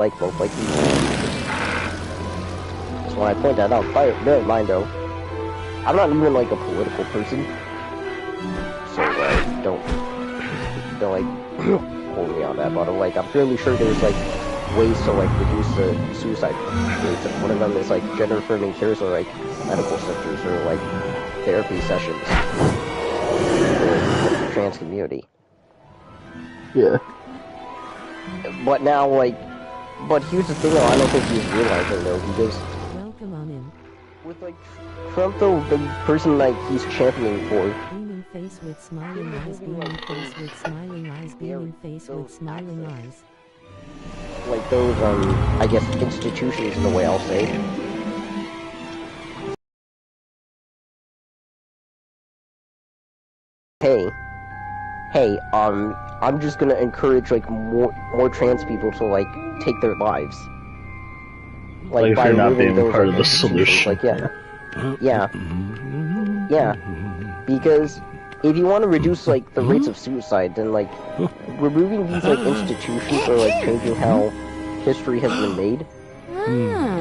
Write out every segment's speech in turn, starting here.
like both like these. So when I point that out, bear in mind though, I'm not even like a political person, so don't like hold me on that. But like I'm fairly sure there's like ways to like reduce the suicide rates, and one of them is like gender affirming cares or like medical centers or like therapy sessions for the trans community. Yeah. But now but here's the thing though, I don't think he's realizing though, because welcome on in. With like Trump though, the person like he's championing for, Beaming face with smiling eyes, beaming face with smiling eyes, beaming face with smiling eyes. Like those I guess institutions in the way I'll say. Hey, I'm just gonna encourage like more trans people to like take their lives. Like by you're not being those, part like, of the solution. Like yeah, because if you want to reduce like the rates of suicide, then like removing these like institutions or like changing how history has been made,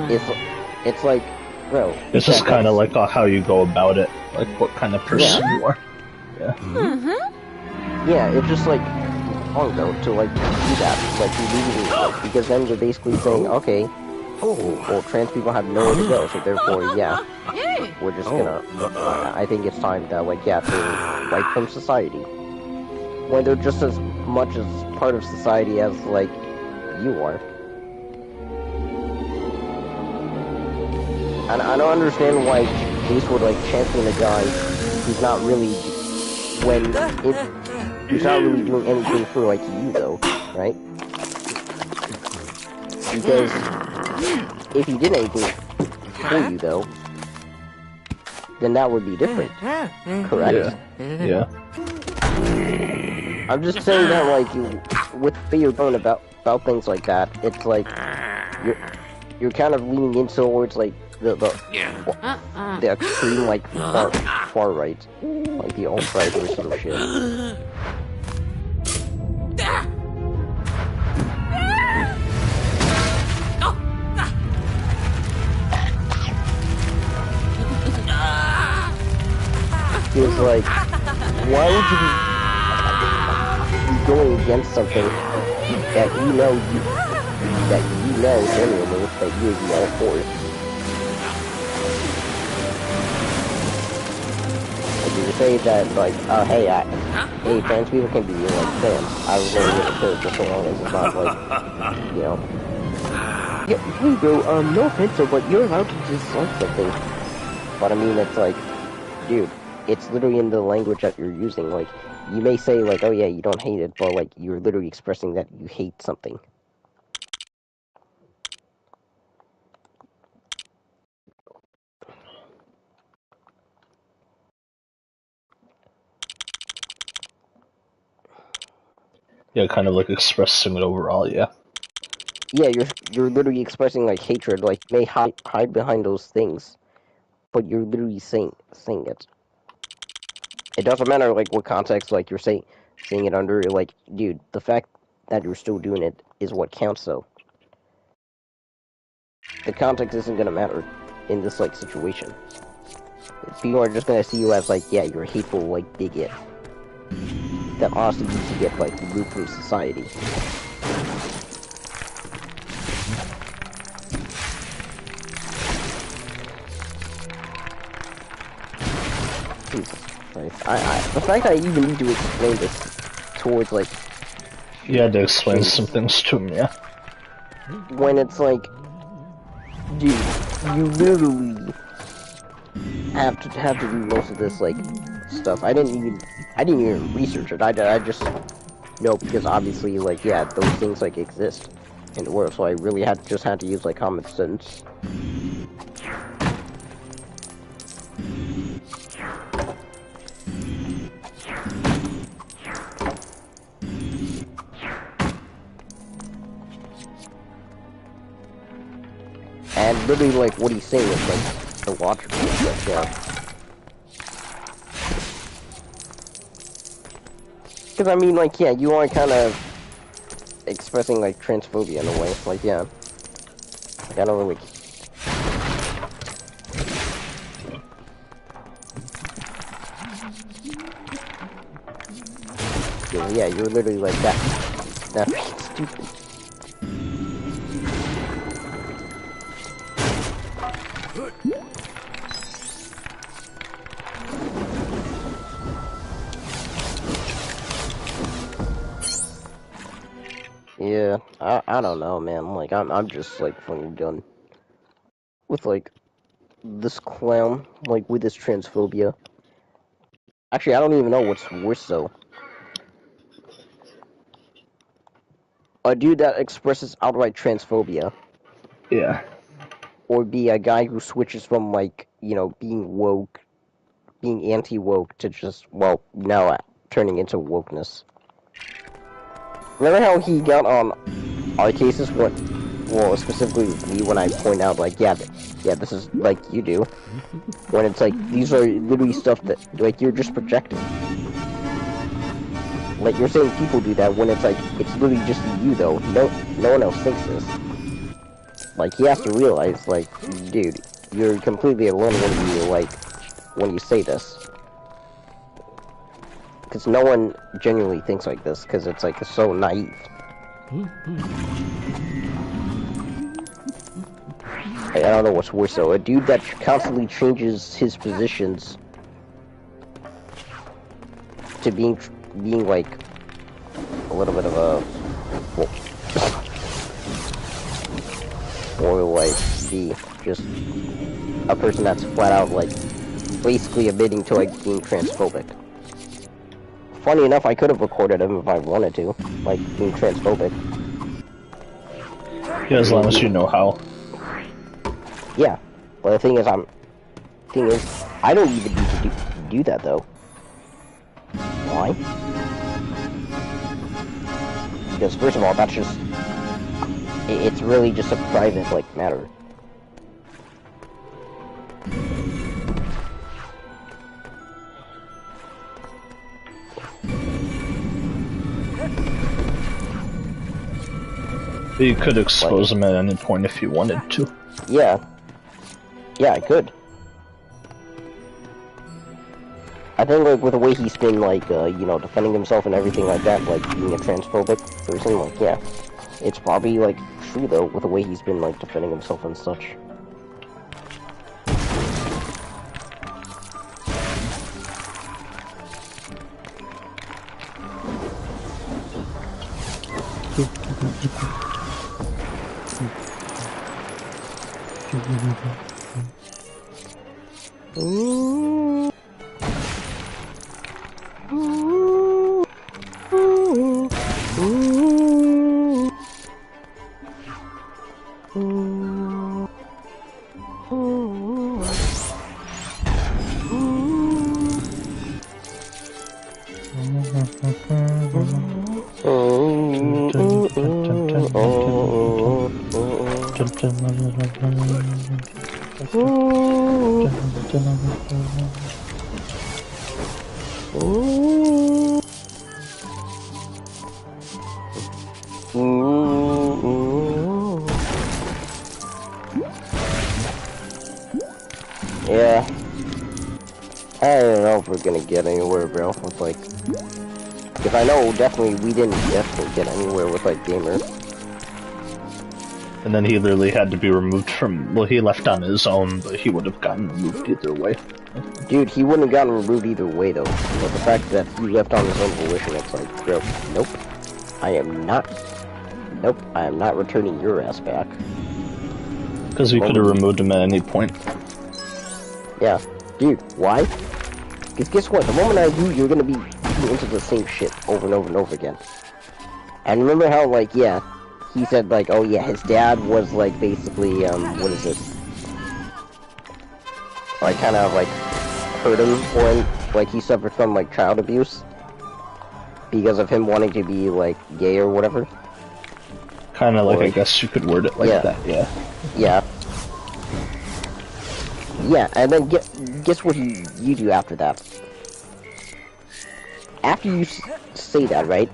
it's like, bro. It's just kind of like how you go about it, like what kind of person you are. Yeah. Yeah, it's just like wrong though to like do that, like removing it, like, because then you're basically saying, okay, well, trans people have nowhere to go, so therefore, yeah, we're just gonna. I think it's time that like to wipe from society when they're just as much as part of society as like you are. And I don't understand why Ace would like champion a guy who's not really he's not really doing anything for like you though, right? Because if he did anything for you though, then that would be different, correct? Yeah. I'm just saying that like with fear bone about things like that, it's like you're kind of leaning in towards like the extreme like far right, like the alt-right or some shit. It's like, why would you be going against something that you know genuinely that you would be all for? Like you say that like, hey, trans people can be like trans. I was really into it just so long as it's not like, you know. Yeah, hey bro, no offense, but you're allowed to dislike something. But I mean, it's like, dude. It's literally in the language that you're using. Like, you may say, like, oh yeah, you don't hate it, but, like, you're literally expressing that you hate something. Yeah, kind of like expressing it overall, yeah. Yeah, you're literally expressing, like, hatred. Like, you may hide behind those things, but you're literally saying it. It doesn't matter, like, what context, like, you're saying it under, like, dude, the fact that you're still doing it is what counts, though. The context isn't gonna matter in this, like, situation. People are just gonna see you as, like, yeah, you're a hateful, like, bigot that honestly needs to get, like, removed from society. Jesus Christ. The fact that I even need to explain this towards, like... You had to explain some things to him, yeah. When it's like... Dude, you literally have to do most of this, like, stuff. I didn't even research it. I just know because obviously, like, yeah, those things, like, exist in the world, so I really just had to use, like, common sense. And literally, like, what he's saying is, like, illogical, but, yeah. Because, I mean, like, yeah, you are kind of expressing like transphobia in a way. Like, yeah, like, I don't really. Yeah, you're literally like that. That's stupid. Yeah, I don't know, man. Like, I'm just like fucking done with like this clown, like with this transphobia. Actually, I don't even know what's worse though. A dude that expresses outright transphobia, Yeah. or be a guy who switches from like, you know, being woke, being anti-woke to just, well, now turning into wokeness. Remember how he got on our cases when, well, specifically me, when I point out like, yeah, this is like you do. When it's like, these are literally stuff that, like, you're just projecting. Like, you're saying people do that when it's like, it's literally just you though. No one else thinks this. Like, he has to realize, like, dude, you're completely alone when you say this. Because no one genuinely thinks like this, because it's like, it's so naive. I don't know what's worse though. A dude that constantly changes his positions to being like a little bit of a, well, or like be just a person that's flat out like basically admitting to like being transphobic. Funny enough, I could have recorded him if I wanted to, like being transphobic. Yeah, as long as you know how. Yeah, but the thing is, I don't even need to do that though. Why? Because first of all, that's just, it's really just a private, like, matter. You could expose him at any point if you wanted to. Yeah. Yeah, I could. I think, like, with the way he's been, like, you know, defending himself and everything like that, like, being a transphobic person, like, yeah. It's probably, like, true, though, with the way he's been, like, defending himself and such. Ooh. Ooh. Ooh. Ooh. Ooh. Ooh. Yeah. I don't know if we're gonna get anywhere, bro, with, like... Because I know definitely we didn't definitely get anywhere with, like, gamers. And then he literally had to be removed from... Well, he left on his own, but he would have gotten removed either way. Dude, he wouldn't have gotten removed either way, though. But the fact that he left on his own volition, it's like, bro, nope. I am not... Nope, I am not returning your ass back. Because we could have removed him at any point. Yeah. Dude, why? Because guess what? The moment I do, you're gonna be into the same shit over and over and over again. And remember how, like, yeah, he said, like, oh yeah, his dad was, like, basically, what is it? Like, kind of, like, hurt him, or, like, he suffered from, like, child abuse? Because of him wanting to be, like, gay or whatever? Kind of like, I guess you could word it like that, yeah. Yeah. Yeah, and then guess what you do after that? After you say that, right?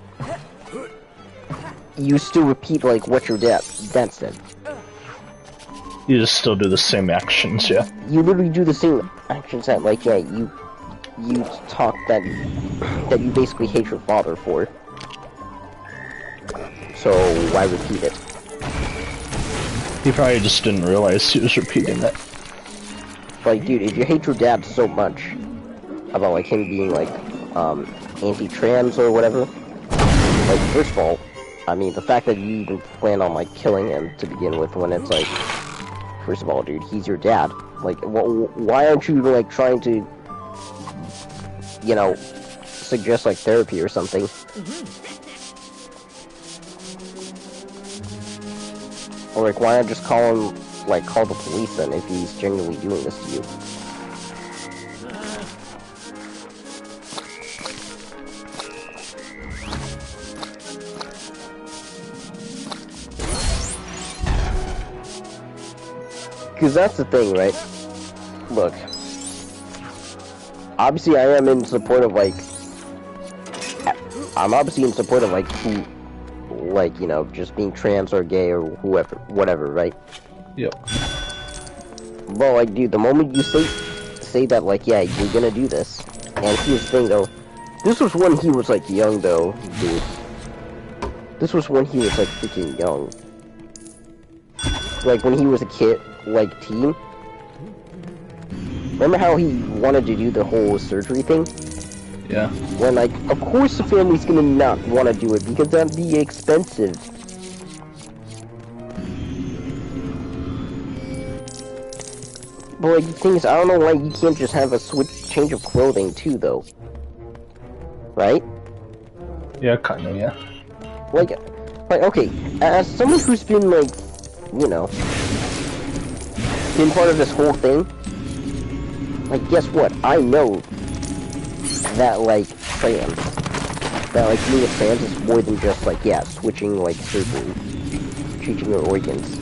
you still repeat like what your dad said. You just still do the same actions, yeah. You literally do the same actions that like yeah you talk that you basically hate your father for. So why repeat it? He probably just didn't realize he was repeating it. Like, dude, if you hate your dad so much about like him being like anti-trans or whatever, like first of all, I mean the fact that you even plan on like killing him to begin with, when it's like, first of all, dude, he's your dad. Like, why aren't you like trying to, you know, suggest like therapy or something? Or like, why not just call him, like, call the police then if he's genuinely doing this to you? Because that's the thing, right? Look, obviously I am in support of like, I'm obviously in support of like who, like, you know, just being trans or gay or whoever, whatever, right? Yep. But like, dude, the moment you say that, like, yeah, you're gonna do this, and here's the thing though, this was when he was like young though, dude. This was when he was like freaking young. Like when he was a kid, like teen. Remember how he wanted to do the whole surgery thing? Yeah. When, like, of course the family's gonna not want to do it, because that'd be expensive. But, like, the thing is, I don't know why you can't just have a change of clothing, too, though. Right? Yeah, kinda, yeah. Like, okay, as someone who's been, like, you know, been part of this whole thing, like, guess what? I know that, like, being a trans is more than just, like, yeah, switching, like, surgery, changing your organs.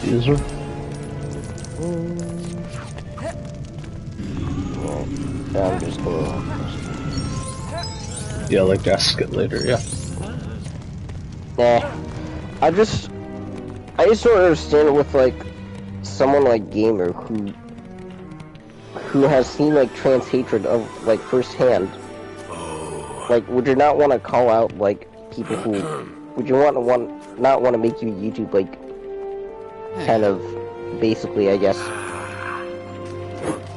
User? I'm just gonna... Yeah, like ask it later, yeah. Nah. I just don't understand it with, like, someone like Gamer who has seen, like, trans hatred of, like, firsthand. Like, would you not want to call out, like, people who... Would you not want to make your YouTube, like, kind of, basically, I guess,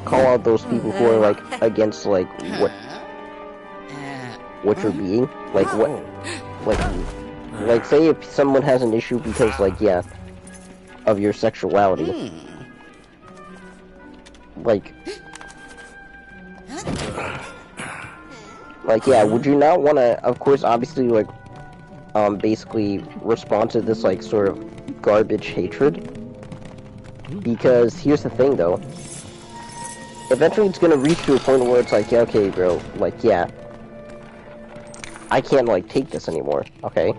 call out those people who are, like, against, like, what you're being? Like, what... Like, say if someone has an issue because, like, yeah, of your sexuality. Like... Like, yeah, would you not want to, of course, obviously, like, basically respond to this, like, sort of garbage hatred? Because here's the thing, though. Eventually it's gonna reach to a point where it's like, yeah, okay, bro, like, yeah. I can't, like, take this anymore, okay?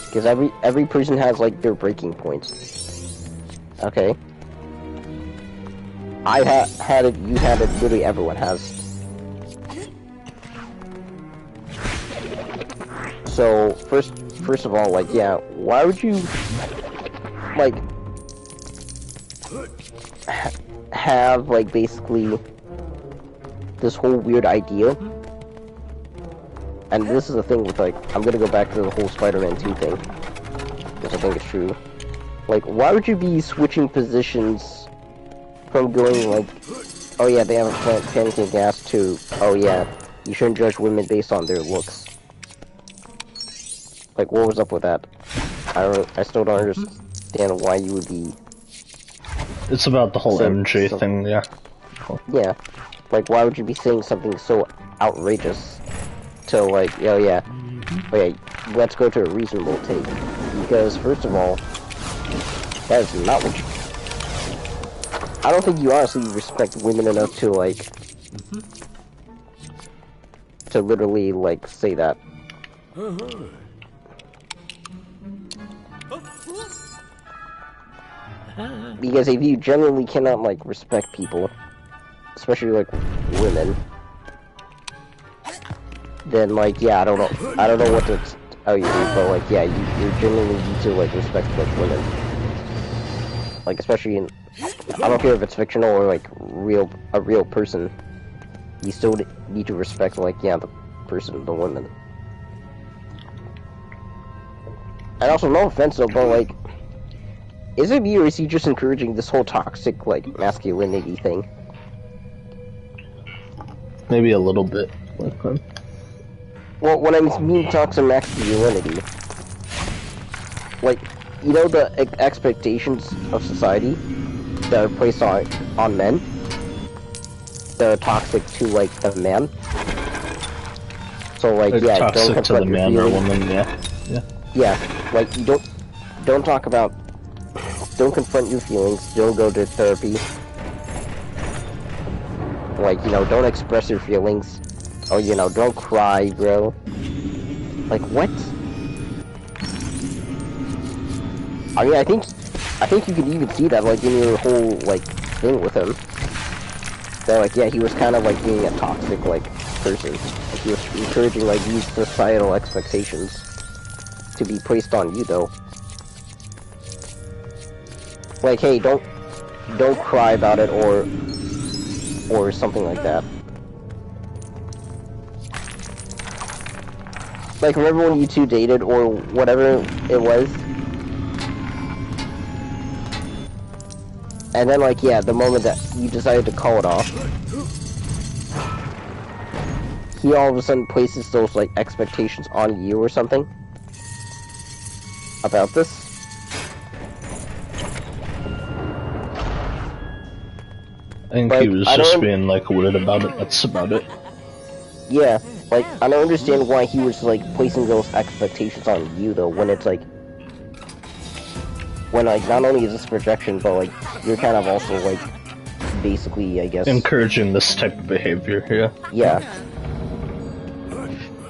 Because every person has, like, their breaking points. Okay? I had it, you had it, literally everyone has. So, first of all, like, yeah, why would you, like, have, like, basically this whole weird idea? And this is the thing with, like, I'm gonna go back to the whole Spider-Man 2 thing, which I think is true. Like, why would you be switching positions from going, like, oh yeah, they have a pancake ass, to, oh yeah, you shouldn't judge women based on their looks? Like, what was up with that? I still don't understand why you would be... It's about the whole MJ thing, yeah. Cool. Yeah. Like, why would you be saying something so outrageous to, like, oh yeah, let's go to a reasonable take? Because, first of all, that is not what you... I don't think you honestly respect women enough to, like, to literally, like, say that. Because if you genuinely cannot, like, respect people, especially, like, women, then, like, yeah, I don't know what to tell you, but, like, yeah, you genuinely need to, like, respect, like, women. Like, especially in, I don't care if it's fictional or, like, a real person, you still need to respect, like, yeah, the person, the woman. And also, no offense, though, but, like, is it me, or is he just encouraging this whole toxic, like, masculinity thing? Maybe a little bit. Well, when I mean toxic masculinity, like, you know the expectations of society that are placed on men? That are toxic to, like, the man? So, like, yeah, toxic don't to the man or woman, yeah. Yeah, like, you don't talk about... Don't confront your feelings, don't go to therapy. Like, you know, don't express your feelings. Or, you know, don't cry, bro. Like, what? I mean, I think you could even see that, like, in your whole, like, thing with him. That, like, yeah, he was kind of, like, being a toxic, like, person. Like, he was encouraging, like, these societal expectations to be placed on you, though. Like, hey, don't cry about it, or something like that. Like, remember when you two dated, or whatever it was? And then, like, yeah, the moment that you decided to call it off, he all of a sudden places those, like, expectations on you or something? About this? I think like, he was just being, like, weird about it, that's about it. Yeah, like, I don't understand why he was, like, placing those expectations on you, though, when it's, like... When, like, not only is this projection, but, like, you're kind of also, like, basically, I guess... Encouraging this type of behavior, yeah. Yeah.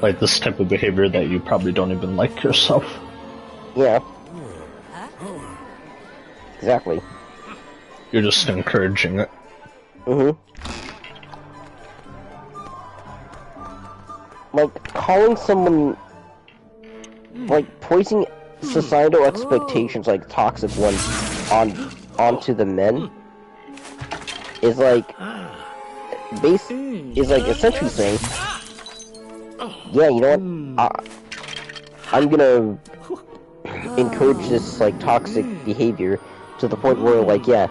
Like, this type of behavior that you probably don't even like yourself. Yeah. Exactly. You're just encouraging it. Like, calling someone... Like, placing societal expectations, like, toxic ones, onto the men... is, like... is, like, essentially saying... Yeah, you know what? I'm gonna... encourage this, like, toxic behavior to the point where, like, yeah...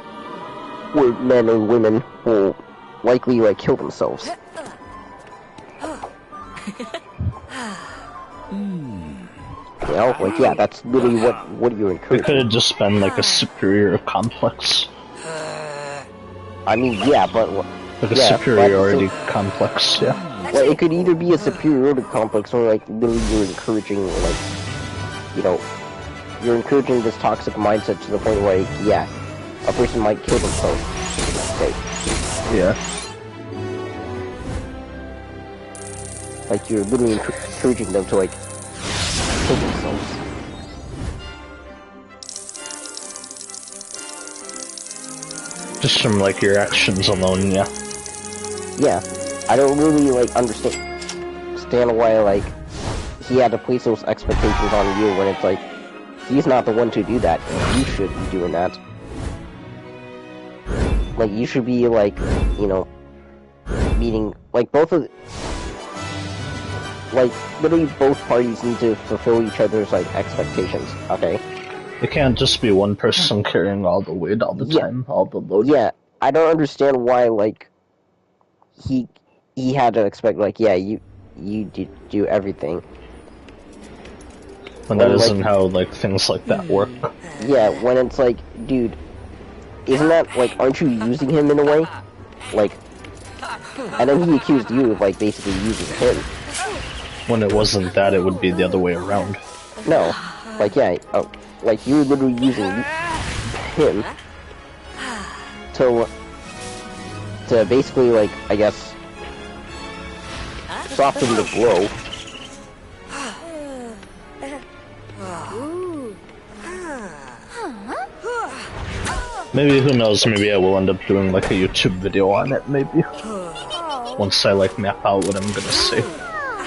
where men and women will likely, like, kill themselves. You know, like, yeah, that's literally what you're encouraging. It could have just been, like, a superior complex. I mean, yeah, but... Like a superiority complex, yeah. Well, it could either be a superiority complex or like literally you're encouraging like, you know, you're encouraging this toxic mindset to the point where, like, yeah, a person might kill themselves. Okay. Yeah. Like you're literally encouraging them to like kill themselves. Just from like your actions alone, yeah. Yeah, I don't really like understand why like he had to place those expectations on you when it's like he's not the one to do that. You should be doing that. Like you should be like, you know, meeting like both of like literally both parties need to fulfill each other's like expectations. Okay. It can't just be one person carrying all the weight all the time, all the load. Yeah, I don't understand why like he had to expect like you do everything. When that isn't how like things like that work. Yeah, when it's like, dude, isn't that like aren't you using him in a way? Like, and then he accused you of like basically using him. When it wasn't that, it would be the other way around. No, like yeah, like you were literally using him to basically like I guess soften the blow. Maybe, who knows, maybe I will end up doing like a YouTube video on it, maybe. Once I like map out what I'm gonna say.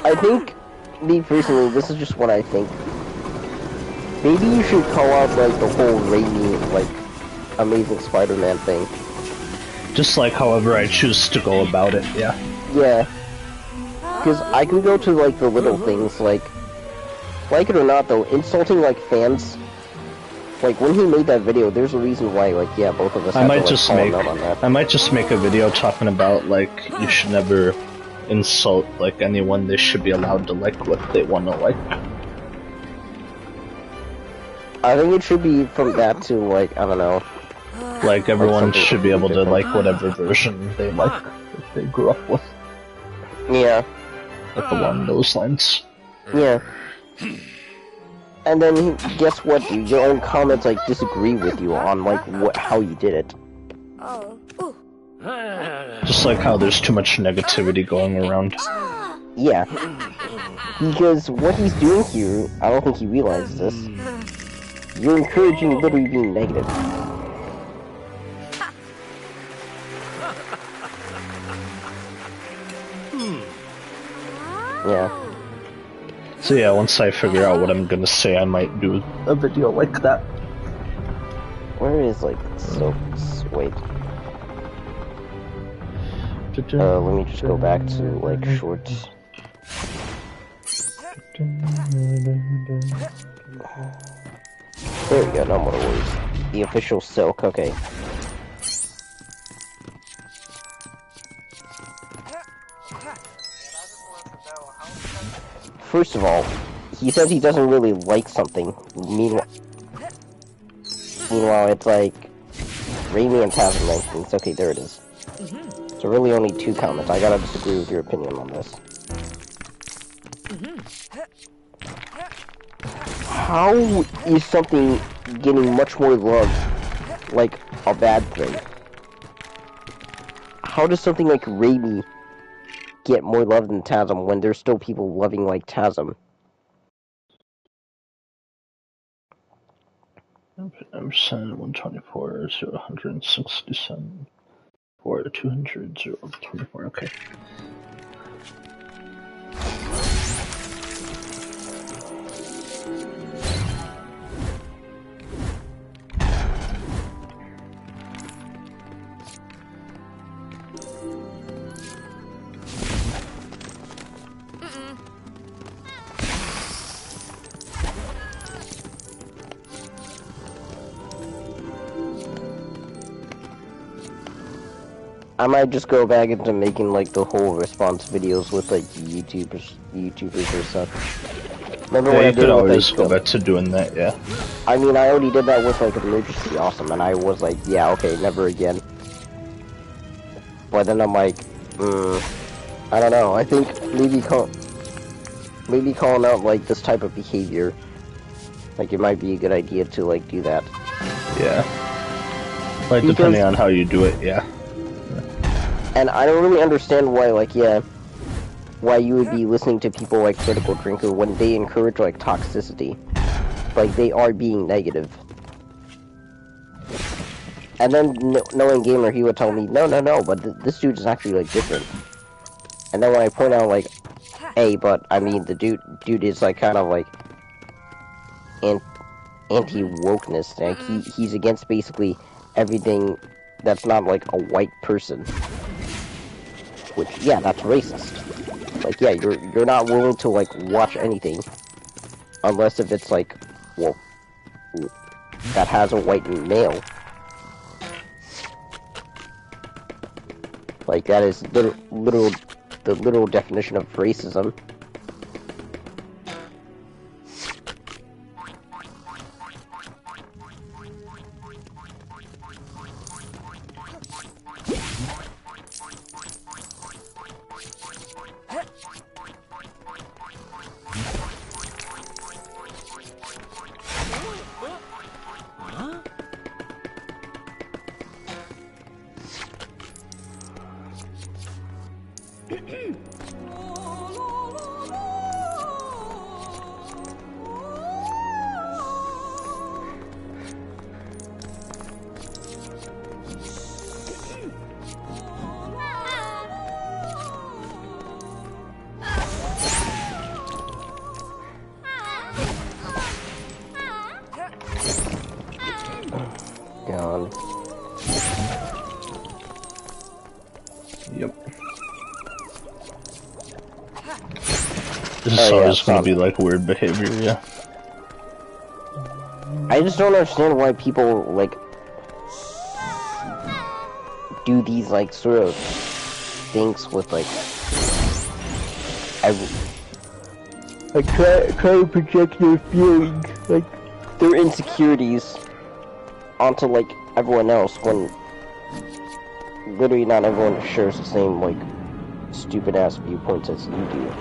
I think, me personally, this is just what I think. Maybe you should call out like the whole Raimi, like, Amazing Spider-Man thing. Just like however I choose to go about it, yeah. Yeah. Because I can go to like the little things, like it or not though, insulting like fans. Like when he made that video, there's a reason why, like, yeah, both of us have to, like, call him out on that. I might just make a video talking about like you should never insult like anyone. They should be allowed to like what they want to like. I think it should be from that to like I don't know. Like everyone should be able to like whatever version they like that they grew up with. Yeah. Like along those lines. Yeah. And then guess what, dude? Your own comments like disagree with you on like how you did it. Just like how there's too much negativity going around. Yeah. Because what he's doing here, I don't think he realizes this. You're encouraging literally being negative. Yeah. So yeah, once I figure out what I'm gonna say, I might do a video like that. Where is like Silk's wait? Let me just go back to like shorts. There we go, no more worries. The official Silk, okay. First of all, he says he doesn't really like something. Meanwhile, it's like Raimi and Tavern like things. Okay, there it is. So really only 2 comments. I gotta disagree with your opinion on this. How is something getting much more love like a bad thing? How does something like Raimi get more love than Tasm when there's still people loving like Tasm? Percent 124 0 167 4 200 0 24. Okay. I might just go back into making like the whole response videos with like YouTubers or stuff. Remember when I did always go back to doing that, yeah. I mean, I already did that with like Emergency Awesome, and I was like, yeah, okay, never again. But then I'm like, I don't know. I think maybe calling out like this type of behavior, like it might be a good idea to like do that. Yeah. Like depending on how you do it, yeah. And I don't really understand why, like, yeah, why you would be listening to people like Critical Drinker when they encourage like toxicity. Like they are being negative. And then knowing Gamer, he would tell me, no, but this dude is actually like different. And then when I point out like, hey, but I mean the dude is like kind of like anti-wokeness. Like he's against basically everything that's not like a white person. Which, yeah, that's racist. Like, yeah, you're not willing to like watch anything unless if it's like, well, that has a white male. Like that is the literal definition of racism. God. Yep. This is always gonna be like weird behavior, yeah. I just don't understand why people like do these like sort of things with like try to project their feelings, like their insecurities onto like everyone else when literally not everyone shares the same like stupid ass viewpoints as you do.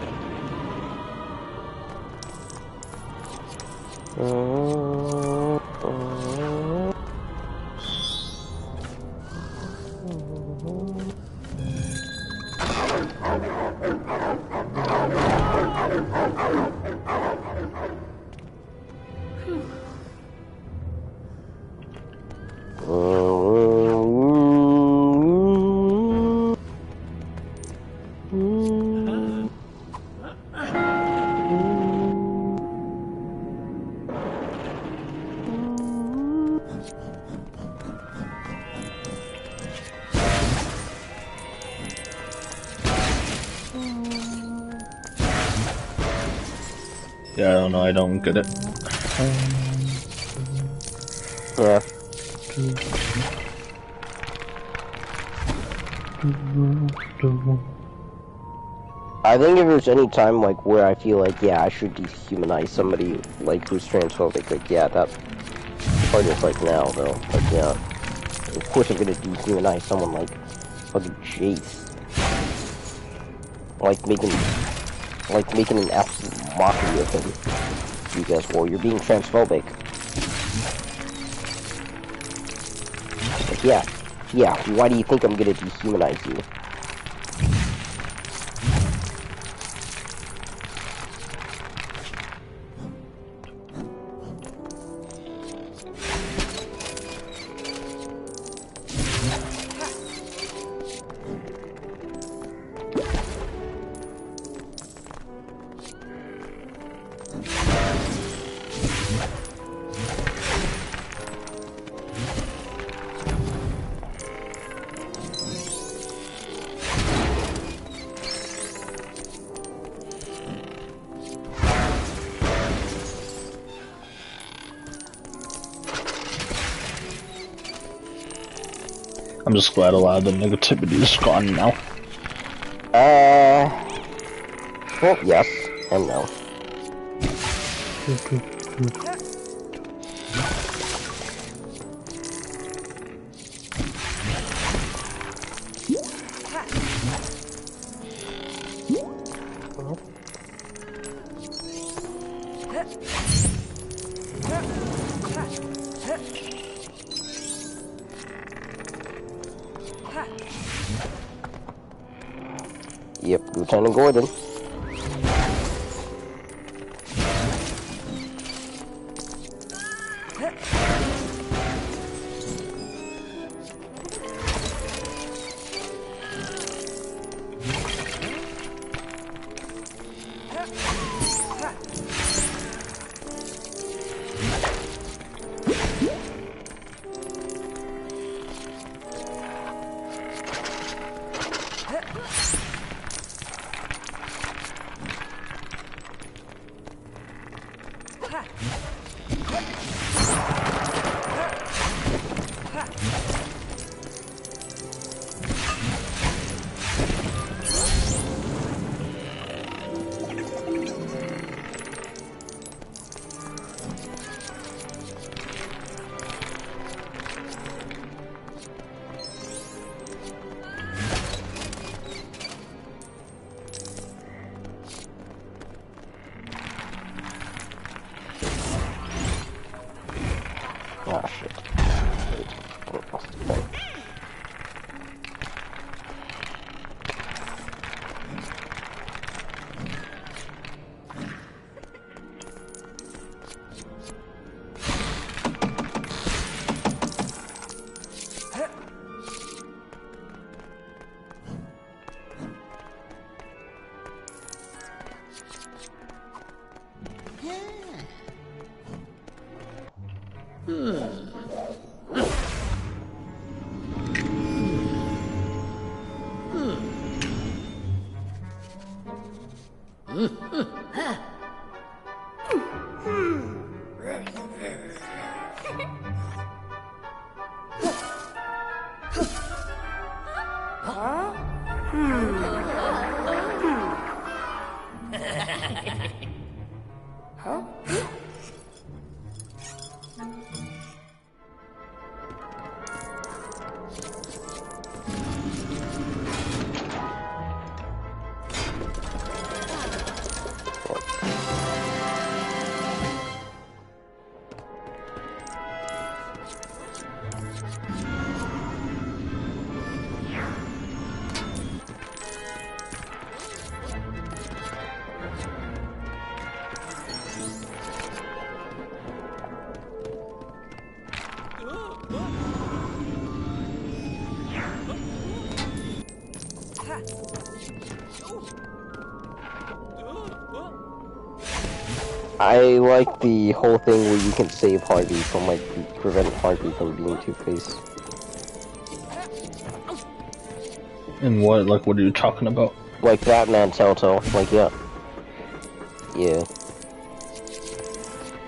Yeah, I don't know, I don't get it. Yeah. I think if there's any time like where I feel like, yeah, I should dehumanize somebody like who's transphobic, like, yeah, that part is like now though. Like, yeah, of course I'm gonna dehumanize someone like fucking Jace, like making an absolute mockery of him because, well, you're being transphobic. Like, yeah, why do you think I'm gonna dehumanize you? I'm just glad a lot of the negativity is gone now. Well, yes and no. Yep, Lieutenant Gordon. Oh shit. I like the whole thing where you can save Harvey from, like, prevent Harvey from being Two-Face. And what, like, what are you talking about? Like Batman Telltale, like, yeah. Yeah.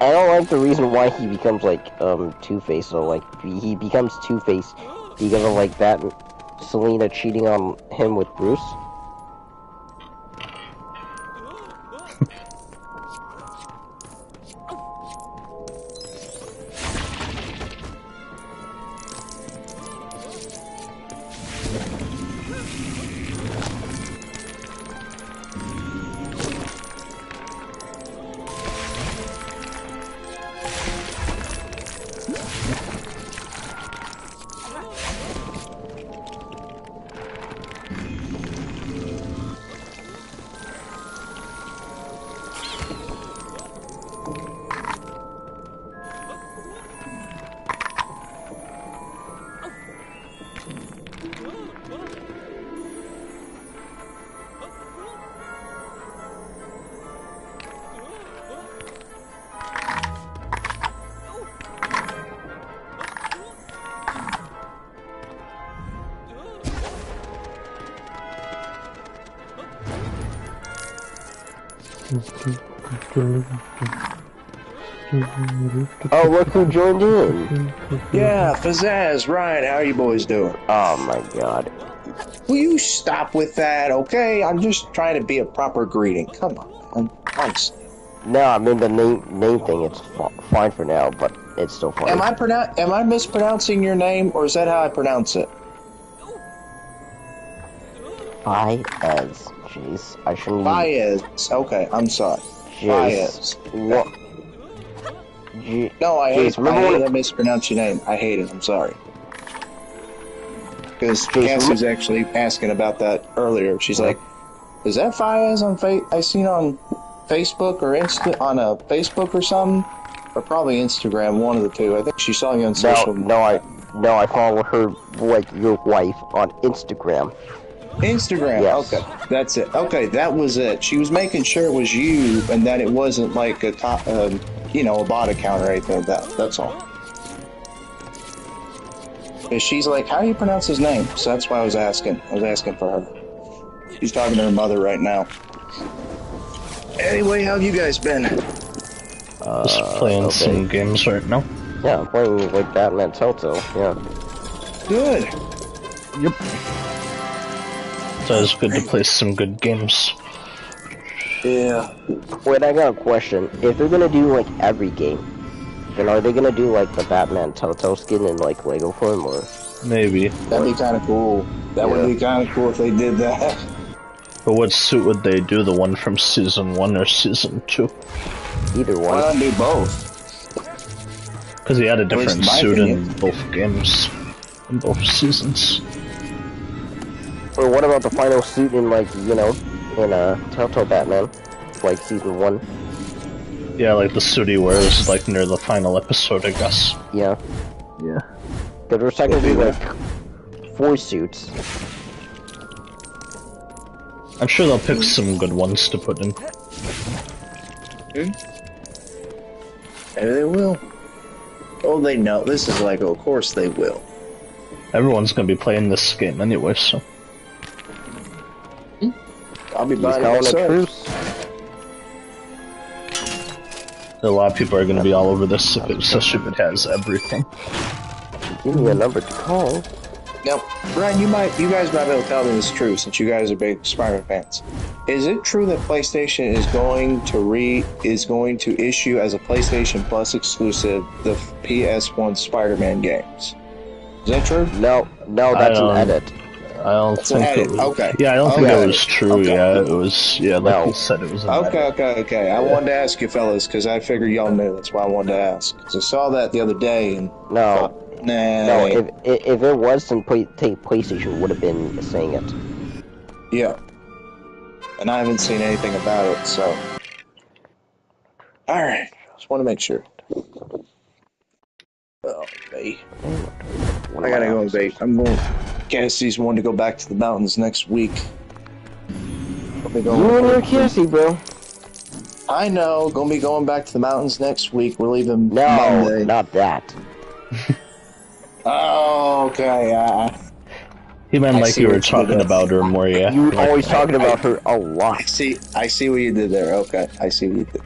I don't like the reason why he becomes, like, Two-Face, so, like, he becomes Two-Face because of, like, Selena cheating on him with Bruce. Oh, look who joined in! Yeah, Pizzazz, Ryan, how are you boys doing? Oh my god. Will you stop with that, okay? I'm just trying to be a proper greeting. Come on, man. Honestly. No, I mean the name thing, it's fine for now, but it's still funny. Am I mispronouncing your name, or is that how I pronounce it? Baez. Jeez, I shouldn't Baez. Okay, I'm sorry. Baez. What? No, I hate Jace, that mispronounce your name. I hate it. I'm sorry. Because Cassie was actually asking about that earlier. She's like, "Is that Fayez on I seen on Facebook or Facebook or something, or probably Instagram, one of the two. I think she saw you on social media." No, I follow her, like, your wife on Instagram. Instagram, yes. Okay, that's it. Okay, that was it. She was making sure it was you, and that it wasn't like a top, a bot account or anything like that. That's all. And she's like, "How do you pronounce his name?" So that's why I was asking. I was asking for her. She's talking to her mother right now. Anyway, how have you guys been? Just playing some games right now. Yeah, I'm playing like Batman Telltale. Yeah. Good. Yep. So it's good to play some good games. Yeah. Wait, I got a question. If they're gonna do like every game, then are they gonna do like the Batman Telltale skin in like Lego form, or? Maybe. That'd be kind of cool. That would be kind of cool if they did that. But what suit would they do? The one from Season 1 or Season 2? Either one. Why not do both? Because he had a different suit opinion. in both games. In both seasons. Or what about the final suit in like, in Telltale Batman? Like Season 1? Yeah, like the suit he wears like near the final episode, I guess. Yeah. Yeah. Because there's technically like 4 suits. I'm sure they'll pick some good ones to put in. Maybe they will. Oh, they know. This is like, of course they will. Everyone's gonna be playing this game anyway, so. I'll be He's buying it calling a myself. truce. A lot of people are gonna be all over this, especially if it has everything. Give me a number to call. Now, Brian, you guys might be able to tell me this is true since you guys are big Spider-Man fans. Is it true that PlayStation is going to issue as a PlayStation Plus exclusive the PS1 Spider-Man games? Is that true? No, that's an edit. I don't think it was. Okay. Yeah, I don't think it was true. Okay. Yeah, it was. Yeah, like you said, it was. An edit. Okay. I wanted to ask you fellas because I figured y'all knew. That's why I wanted to ask. Because I saw that the other day and No. nah. If it was, then PlayStation would have been saying it. Yeah. And I haven't seen anything about it, so. Alright. Just want to make sure. Oh, bait. I gotta go and bait. I'm going. Cassie's wanting to go back to the mountains next week. You and your Cassie, bro. I know. Gonna be going back to the mountains next week. We're leaving No, Monday. not that. Oh, okay. He meant I like see you were what you talking did. about her more, yeah. You were Like, always talking about her a lot. I see what you did there. Okay, I see what you did.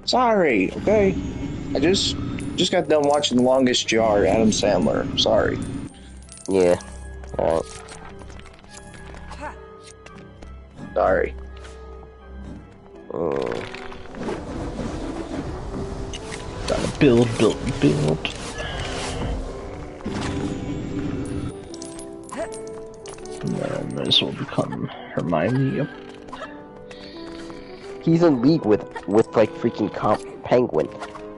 Sorry. Okay, I just got done watching The Longest Yard, Adam Sandler. Sorry. Yeah. Alright. Sorry. Gotta build. Might as well become Hermione. Yep. He's in league with like freaking Penguin.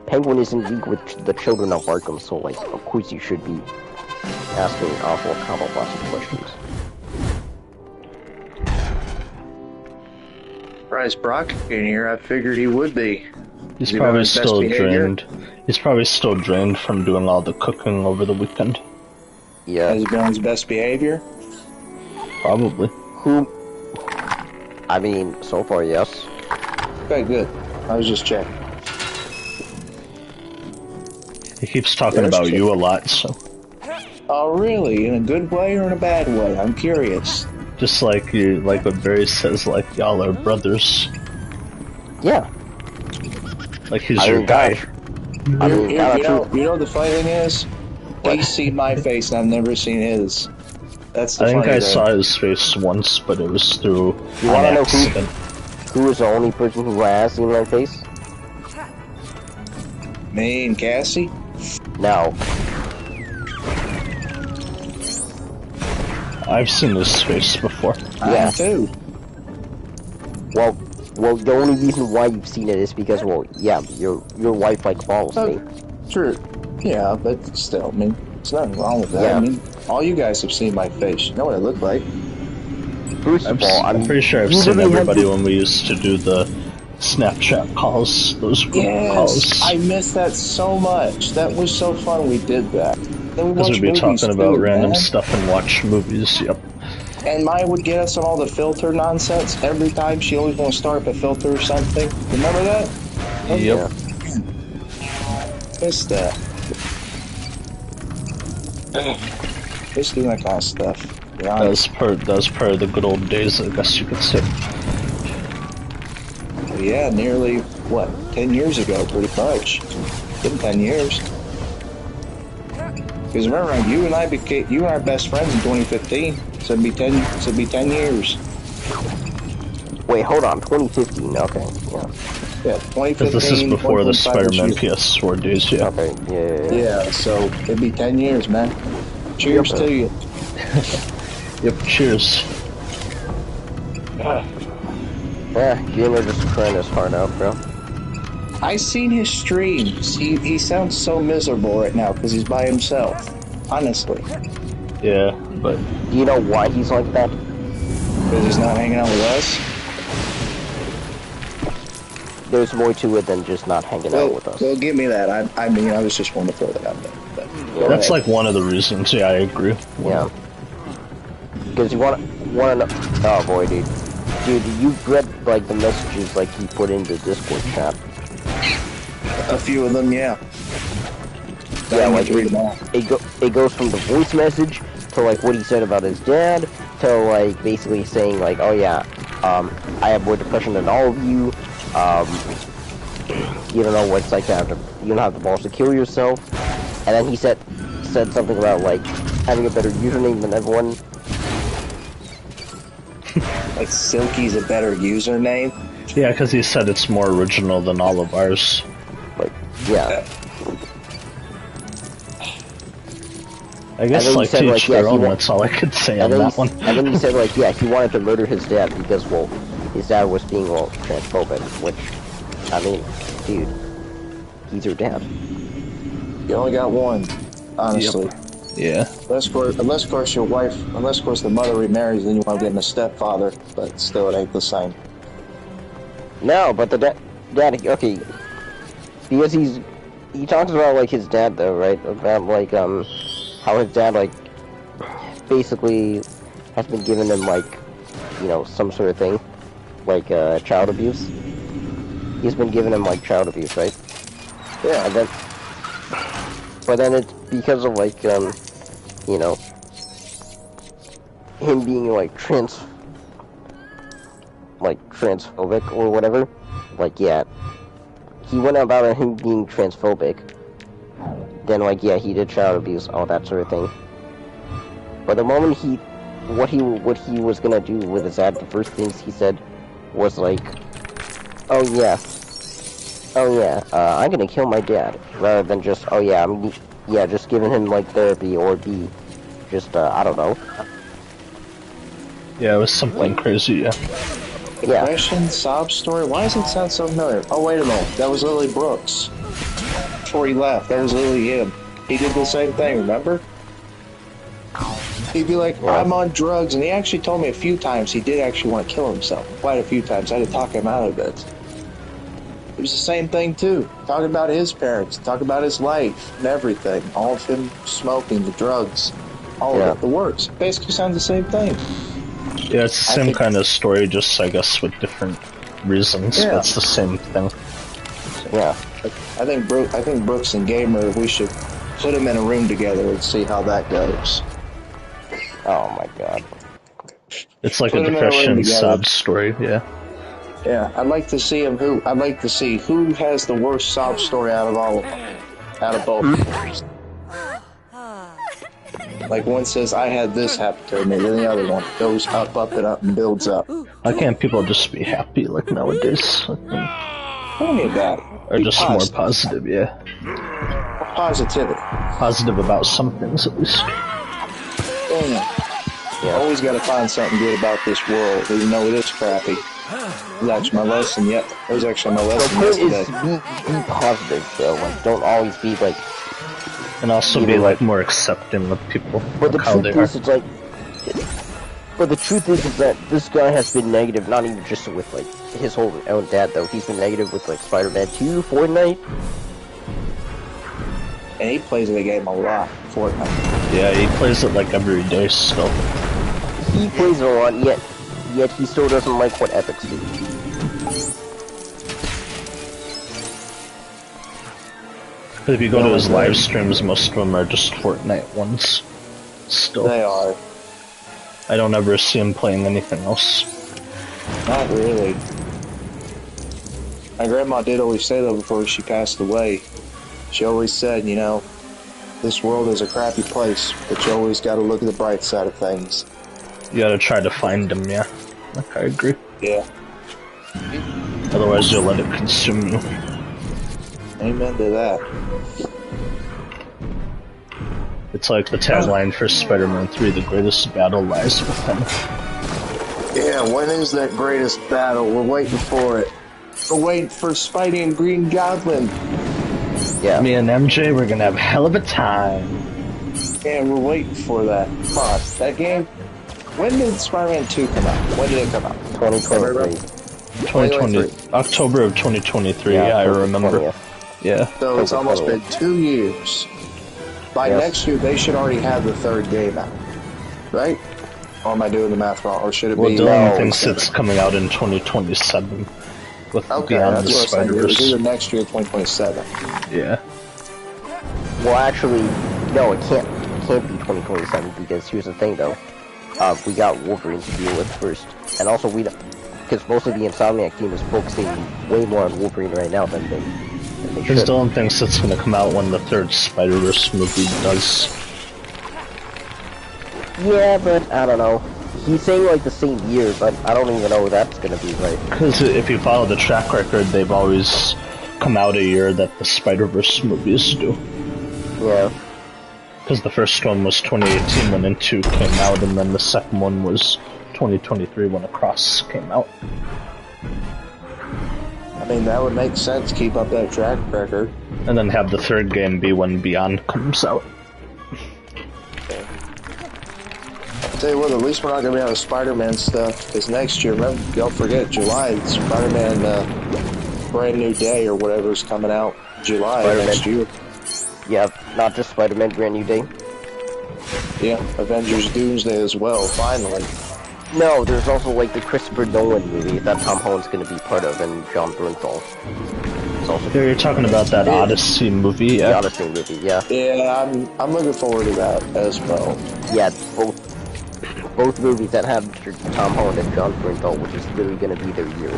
Penguin is in league with the children of Arkham, so like, of course you should be asking awful combo-blasted questions. Surprised Brock in here. I figured he would be. He's probably still drained. He's probably still drained from doing all the cooking over the weekend. Yeah. Has he been on his best behavior? Probably. I mean, so far, yes. Okay, good. I was just checking. He keeps talking about you a lot, so. Oh, really? In a good way or in a bad way? I'm curious. Just like you, like what Barry says, like y'all are brothers. Yeah. Like he's your guy. You know the funny thing is? He's seen my face and I've never seen his. That's the I think funny I thing. saw his face once, but it was through You wanna an know accident. who is the only person who has seen my face? Me and Cassie? No. I've seen his face before. Yeah. I too. Well, Well, the only reason why you've seen it is because, well, yeah, your wife like follows me. True. Yeah, but still, I mean, there's nothing wrong with that. Yeah. I mean, all you guys have seen my face. You know what I look like. First of all, I'm pretty sure I've seen everybody when we used to do the Snapchat calls, those group calls. I missed that so much. That was so fun. We did that. Then we Because watched we'd be movies talking about too, random man. stuff and watch movies. Yep. And Maya would get us on all the filter nonsense every time. She always want to start up a filter or something. Remember that? Yep. Missed that. Just doing that kind of stuff. That was part of the good old days, I guess you could say. Yeah, nearly, what, 10 years ago, pretty much. Been 10 years. Because remember, you and I best friends in 2015. So it'd be 10 years. Wait, hold on, 2015, okay, yeah. Yeah, 2015. Because this is before the 2025 Spider-Man years. PS4 days, yeah. Okay, yeah. Yeah, so it'd be 10 years, man. Cheers to you. Yep, cheers. Yeah, Gamer just crying his heart out, bro. I seen his streams. He sounds so miserable right now because he's by himself. Honestly. Yeah, but... Do you know why he's like that? Because he's not hanging out with us? There's more to it than just not hanging out with us. Well, give me that. I mean, I was just wanting to throw that out there. But, That's like one of the reasons, yeah, I agree. Yeah. Because you wanna know... Oh boy, dude. Dude, you read, like, the messages, like, he put in the Discord chat. A few of them, yeah. Yeah, like, it goes from the voice message to, like, what he said about his dad, to, like, basically saying, like, oh yeah, I have more depression than all of you, you don't know what it's like to have to, you don't have the balls to kill yourself, and then he said something about, like, having a better username than everyone. Like, Silky's a better username? Yeah, because he said it's more original than all of ours. Like, yeah. I guess, like, said, to like, each their yeah, own, that's all I could say on that one. And then he said, like, yeah, he wanted to murder his dad because, well, his dad was being, well, transphobic, which, I mean, dude, he's your dad. You only got one, honestly. Yep. Yeah. Unless, of course, your wife, unless, of course, the mother remarries, then you want to get him a stepfather, but still, it ain't the same. No, but the dad, okay, because he talks about, like, his dad, though, right? About, like, how his dad, like, basically has been giving him, like, you know, some sort of thing, like, child abuse. He's been giving him, like, child abuse, right? Yeah. And then, but then it's because of, like, you know, him being, like, transphobic or whatever. Like, yeah, he went about it, him being transphobic. Then, like, yeah, he did child abuse, all that sort of thing. But the moment what he was gonna do with his dad, the first things he said was like, oh yeah, I'm gonna kill my dad, rather than just, oh yeah, just giving him, like, therapy, or just, I don't know. Yeah, it was something crazy, yeah. Depression, sob story, why does it sound so familiar? Oh, wait a minute, that was Lily Brooks. Before he left, that was literally him. He did the same thing, remember? He'd be like, I'm on drugs, and he actually told me a few times he did actually want to kill himself. Quite a few times. I had to talk him out of it. It was the same thing, too. Talking about his parents, talking about his life, and everything. All of him smoking, the drugs, all of it, the works. Basically sounds the same thing. Yeah, it's the same kind of story, just, I guess, with different reasons. Yeah. That's the same thing. Yeah. I think Brooks and Gamer, we should put them in a room together and see how that goes. Oh my god. It's like a depression sob story, yeah. Yeah, I'd like to see who has the worst sob story out of all of them. Out of both. Like one says, I had this happen to me, then the other one goes up and up and builds up. Why can't people just be happy like nowadays? Tell me about it. Or Be just positive. more positive, yeah. Positivity. Positive about some things, at least. Yeah. Always got to find something good about this world, even though it is crappy. was actually my lesson. Yet it was actually my The lesson point is yesterday. be positive, so like don't always be like. And also You be know, like more accepting of people, But the like how truth they are. is, it's like. But the truth is that this guy has been negative, not even just with like his whole own dad though. He's been negative with like Spider-Man 2, Fortnite. And he plays the game a lot. Fortnite. Yeah, he plays it like every day still. He plays it a lot, yet he still doesn't like what Epics do. If you go to his live streams, most of them are just Fortnite ones. Still. They are. I don't ever see him playing anything else. Not really. My grandma did always say though before she passed away. She always said, you know, this world is a crappy place, but you always got to look at the bright side of things. You gotta try to find him, yeah. Like, I agree. Yeah. Otherwise you'll let it consume you. Amen to that. It's like the tagline for Spider-Man 3, the greatest battle lies within. Yeah, when is that greatest battle? We're waiting for it. We're waiting for Spidey and Green Goblin. Yeah. Me and MJ, we're gonna have a hell of a time. Yeah, we're waiting for that. Come on, that game. When did Spider-Man 2 come out? When did it come out? 2023. 2020, October of 2023, yeah, I remember. 20th. Yeah. So it's almost been 2 years. By Yes. next year, they should already have the third game out. Right? Or am I doing the math wrong? Or should it Well, be... Dylan thinks it's coming out in 2027. With Okay, Beyond that's the what I said. It was Spider-Verse. either next year or 2027. Yeah. Well, actually, no, it can't be 2027 because here's the thing though. We got Wolverine to deal with first, and also because most of the Insomniac team is focusing way more on Wolverine right now than they Because should. Dylan thinks it's gonna come out when the third Spider-Verse movie does. Yeah, but I don't know. He's saying like the same year, but I don't even know if that's gonna be right. Because if you follow the track record, they've always come out a year that the Spider-Verse movies do. Yeah. Because the first one was 2018 when Into came out, and then the second one was 2023 when Across came out. I mean, that would make sense. Keep up that track record. And then have the third game be when Beyond comes out. Tell you what, at least we're not going to be out of Spider-Man stuff, because next year, remember, don't forget, July, Spider-Man Brand New Day or whatever is coming out July next year. Yeah, not just Spider-Man Brand New Day. Yeah, Avengers Doomsday as well, finally. No, there's also like the Christopher Nolan movie that Tom Holland's gonna be part of, and John Bernthal. It's also Here you're talking about that Odyssey movie, the yeah? Odyssey movie, yeah. Yeah, I'm looking forward to that as well. Yeah, both movies that have Tom Holland and John Bernthal, which is literally gonna be their year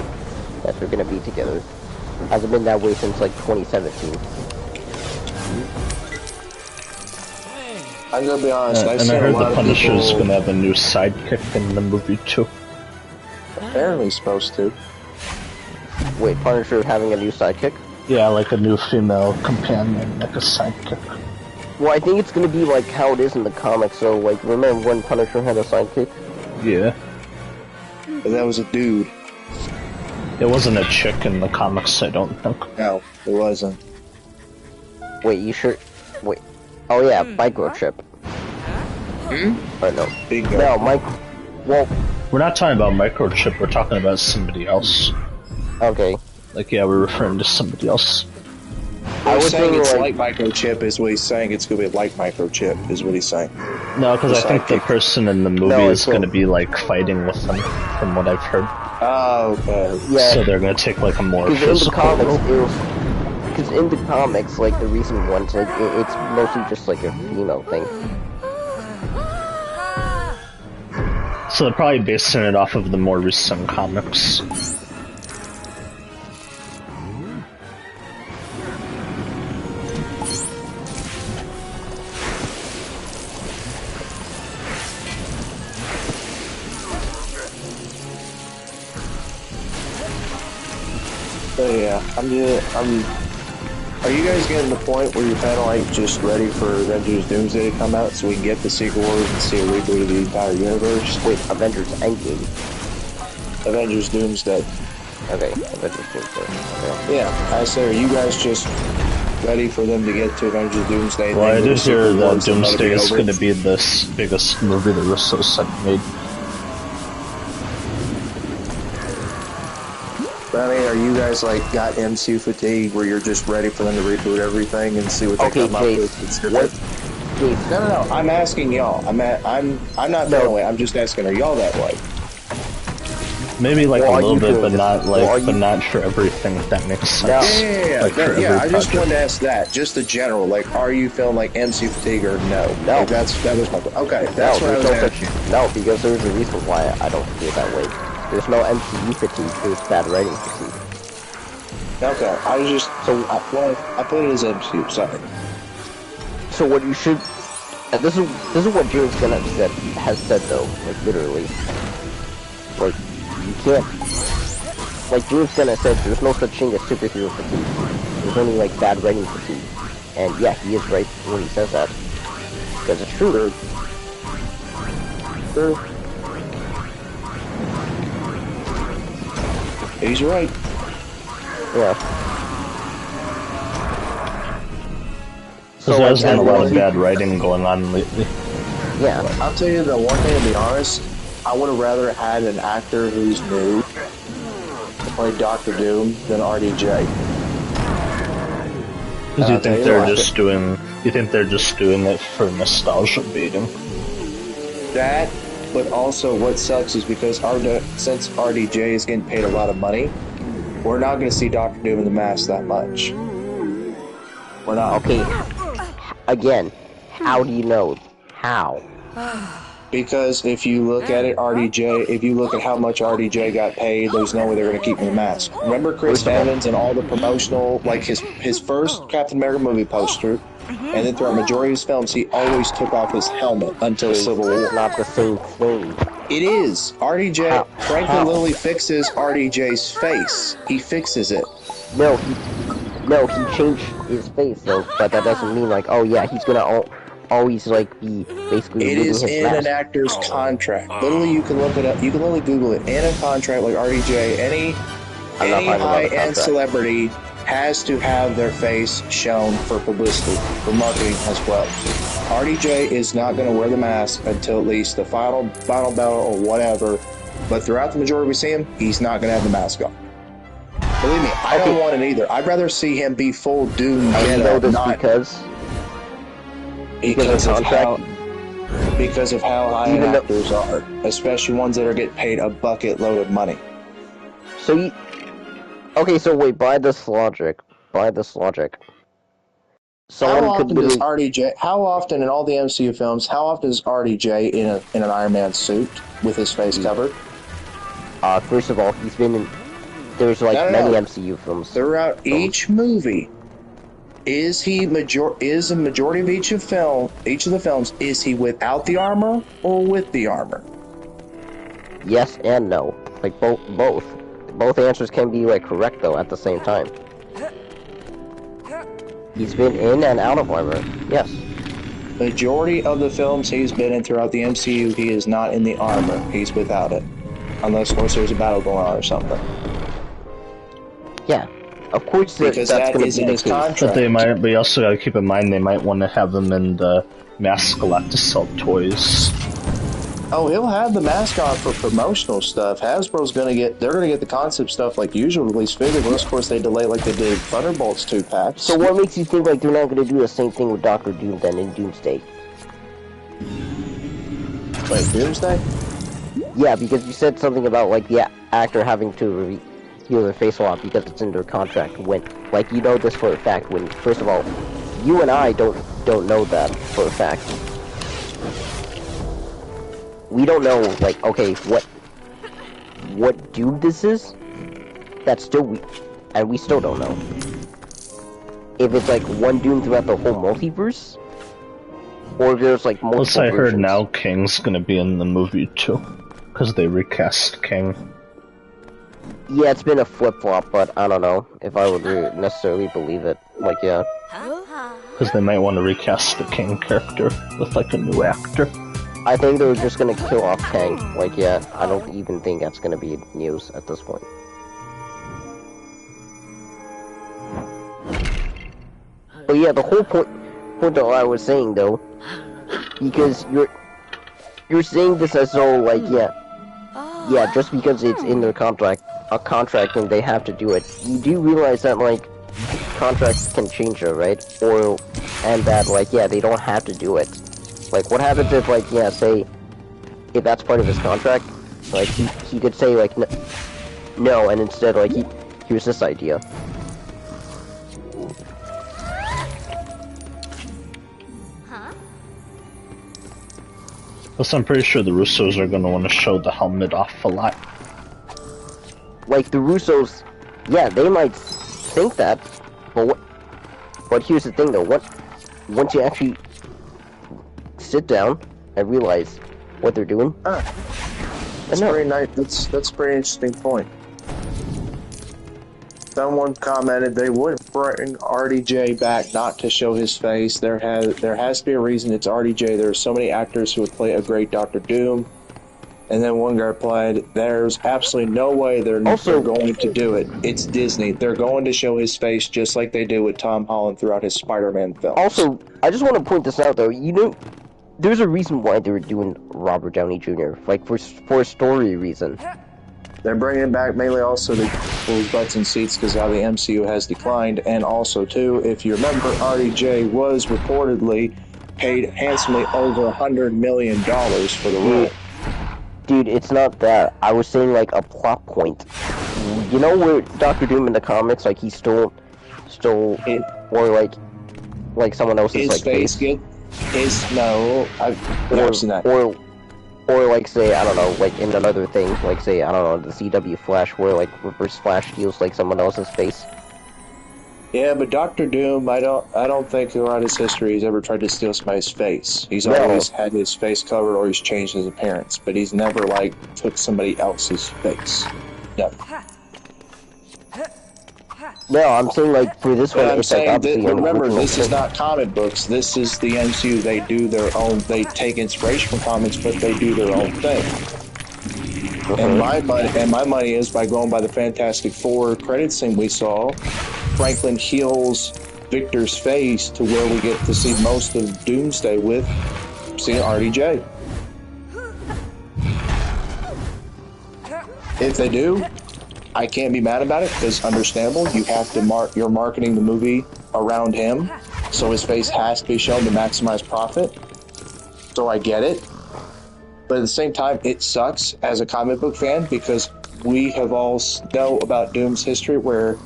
that they're gonna be together. Hasn't been that way since like 2017. I'm gonna be honest, And I heard the Punisher's gonna have a new sidekick in the movie too. apparently supposed to. Wait, Punisher having a new sidekick? Yeah, like a new female companion, like a sidekick. Well, I think it's gonna be like how it is in the comics, so like, remember when Punisher had a sidekick? Yeah. But that was a dude. It wasn't a chick in the comics, I don't think. No, it wasn't. Wait, you sure? Wait. Oh yeah, Microchip. Or no. Bingo. No, well, We're not talking about Microchip, we're talking about somebody else. okay. Like, yeah, we're referring to somebody else. I He's was saying thinking it's like, like Microchip is what he's saying. It's gonna be like Microchip is what he's saying. No, because I The think the sidekick. person in the movie No, is it's going to not. be, like, fighting with them, from what I've heard. Oh, okay. yeah, So they're going to take, like, a more because in the physical comics, role. because in the comics, like the recent ones, like it's mostly just like a female thing. So they're probably basing it off of the more recent comics. So yeah, are you guys getting to the point where you're kind of like just ready for Avengers Doomsday to come out so we can get the sequels and see a reboot of the entire universe? Wait, Avengers Endgame. Avengers Doomsday. Okay, Avengers Doomsday. Okay. Yeah, I said, are you guys just ready for them to get to Avengers Doomsday? Well, I did hear that Doomsday is over? going to be this biggest movie the Russo said made. But I mean, are you guys like got MCU fatigue where you're just ready for them to reboot everything and see what they come up with? No. I'm asking y'all. I'm not that way. I'm just asking, are y'all that way? Maybe like a little bit, but not like, but not for everything. If that makes sense. Yeah. I just wanted to ask that, just the general. Like, are you feeling like MCU fatigue or no? No. Like, that was my okay. That's what I was asking. No, because there's a reason why I don't feel that way. There's no MCU fatigue. There's bad writing fatigue. Okay, I was just I put it as MCU. Sorry. So what you should, and this is what James Gunn has said though, like literally, like you can't, like James Gunn has said, there's no such thing as superhero fatigue. There's only like bad writing fatigue, and yeah, he is right when he says that, because it's true. He's right. Yeah. So there's been a lot of bad writing going on lately. Yeah. I'll tell you the one thing, to be honest, I would have rather had an actor who's new to play Doctor Doom than RDJ. Because you think they're just doing? You think they're just doing it for nostalgia baiting? That, but also what sucks is because since RDJ is getting paid a lot of money, we're not going to see Doctor Doom in the mask that much. We're not. Okay. Again, how do you know? How? Because if you look at it, if you look at how much RDJ got paid, there's no way they're going to keep him in the mask. Remember Chris Evans and all the promotional, like his first Captain America movie poster, and then throughout the majority of his films, he always took off his helmet until Civil War. It's not the same thing. It is. RDJ, Franklin literally fixes RDJ's face. He fixes it. No, he changed his face though, but that doesn't mean like, oh yeah, he's gonna always like be basically. It is in mask. an actor's contract. Literally, you can look it up. You can literally Google it. In a contract like RDJ, any high-end celebrity has to have their face shown for publicity, for marketing as well. RDJ is not going to wear the mask until at least the final battle or whatever. But throughout the majority we see him, he's not going to have the mask on. Believe me, I don't want it either. I'd rather see him be full Doom. I know this because of how high actors are, especially ones that are getting paid a bucket load of money. So so wait, by this logic, how often in all the MCU films, how often is RDJ in an Iron Man suit with his face covered? First of all, he's been in. There's like many MCU films. Throughout each movie, is a majority of each of the films, is he without the armor or with the armor? Yes and no. Like both. Both answers can be like correct though at the same time. He's been in and out of armor. Yes. Majority of the films he's been in throughout the MCU, he is not in the armor. He's without it. Unless, of course, there's a battle going on or something. Yeah. Of course, because that's that is in his contract. But they might. But you also got to keep in mind they might want to have them in the mask a lot to sell toys. Oh, he'll have the mask on for promotional stuff. Hasbro's they're gonna get the concept stuff like usual release figure, but of course they delay like they did Thunderbolts 2-packs. So what makes you think like they're not gonna do the same thing with Doctor Doom then in Doomsday? Wait, Doomsday? Yeah, because you said something about like the actor having to reveal their face a lot because it's in their contract. When like you know this for a fact. When first of all, you and I don't know that for a fact. We don't know, like, okay, what Doom this is? That's still and we still don't know. If it's like one Doom throughout the whole multiverse, or if there's like multiple. Plus, I heard now King's gonna be in the movie too, because they recast King. Yeah, it's been a flip-flop, but I don't know if I would necessarily believe it. Like, yeah. Because they might want to recast the King character with like a new actor. I think they're just gonna kill off Kang. Like, yeah, I don't even think that's gonna be news at this point. But yeah, the whole point that I was saying though, because you're saying this as though like yeah, just because it's in their contract and they have to do it. You do realize that like contracts can change it, right? And that like yeah, they don't have to do it. Like what happens if like yeah, say if that's part of his contract, like he could say like no, and instead like here's this idea. Plus, I'm pretty sure the Russos are gonna want to show the helmet off a lot. Like the Russos, yeah, they might think that, but here's the thing though, once you actually sit down and realize what they're doing, that's pretty nice. That's a pretty interesting point. Someone commented they would bring RDJ back not to show his face. There has to be a reason it's RDJ. There are so many actors who would play a great Doctor Doom. And then one guy replied, there's absolutely no way they're going to do it. It's Disney. They're going to show his face just like they do with Tom Holland throughout his Spider-Man films. Also, I just want to point this out though, there's a reason why they were doing Robert Downey Jr. Like for a story reason. They're bringing back mainly also to pull butts and seats because how the MCU has declined, and also too, if you remember, RDJ was reportedly paid handsomely over $100 million for the role. Dude, it's not that. I was saying like a plot point. You know where Doctor Doom in the comics, like he stole it, or like someone else's his face get his no, I've never seen that. Or like say, I don't know, like in another thing, like say, I don't know, the CW Flash, where like Reverse Flash steals like someone else's face. Yeah, but Doctor Doom, I don't think throughout his history he's ever tried to steal somebody's face. He's always had his face covered or he's changed his appearance, but he's never like took somebody else's face. Never. No, I'm saying like for this one, I'm saying like, remember, this is not comic books. This is the MCU. They do their own. They take inspiration from comics, but they do their own thing. And my money is by going by the Fantastic Four credit scene we saw. Franklin heals Victor's face to where we get to see most of Doomsday with seeing RDJ. If they do, I can't be mad about it because understandable. You have to you're marketing the movie around him, so his face has to be shown to maximize profit. So I get it, but at the same time, it sucks as a comic book fan because we have all know about Doom's history where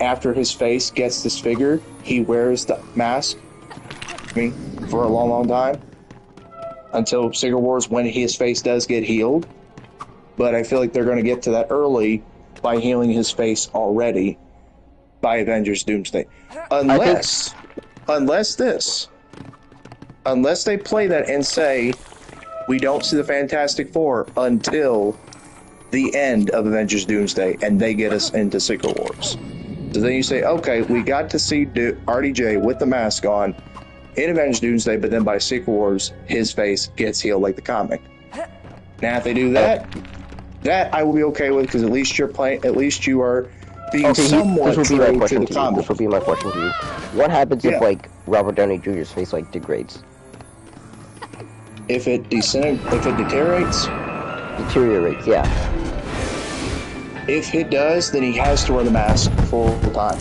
after his face gets disfigured, he wears the mask for a long, long time until Secret Wars when his face does get healed. But I feel like they're going to get to that early by healing his face already by Avengers Doomsday. Unless they play that and say, we don't see the Fantastic Four until the end of Avengers Doomsday and they get us into Secret Wars. So then you say, okay, we got to see RDJ with the mask on in Avengers Doomsday, but then by Secret Wars, his face gets healed like the comic. Now, if they do that I will be okay with because at least you are being somewhat true to the comic. This will be my question to you. What happens if like Robert Downey Jr.'s face like degrades? If it deteriorates? Deteriorates, yeah. If it does, then he has to wear the mask full time.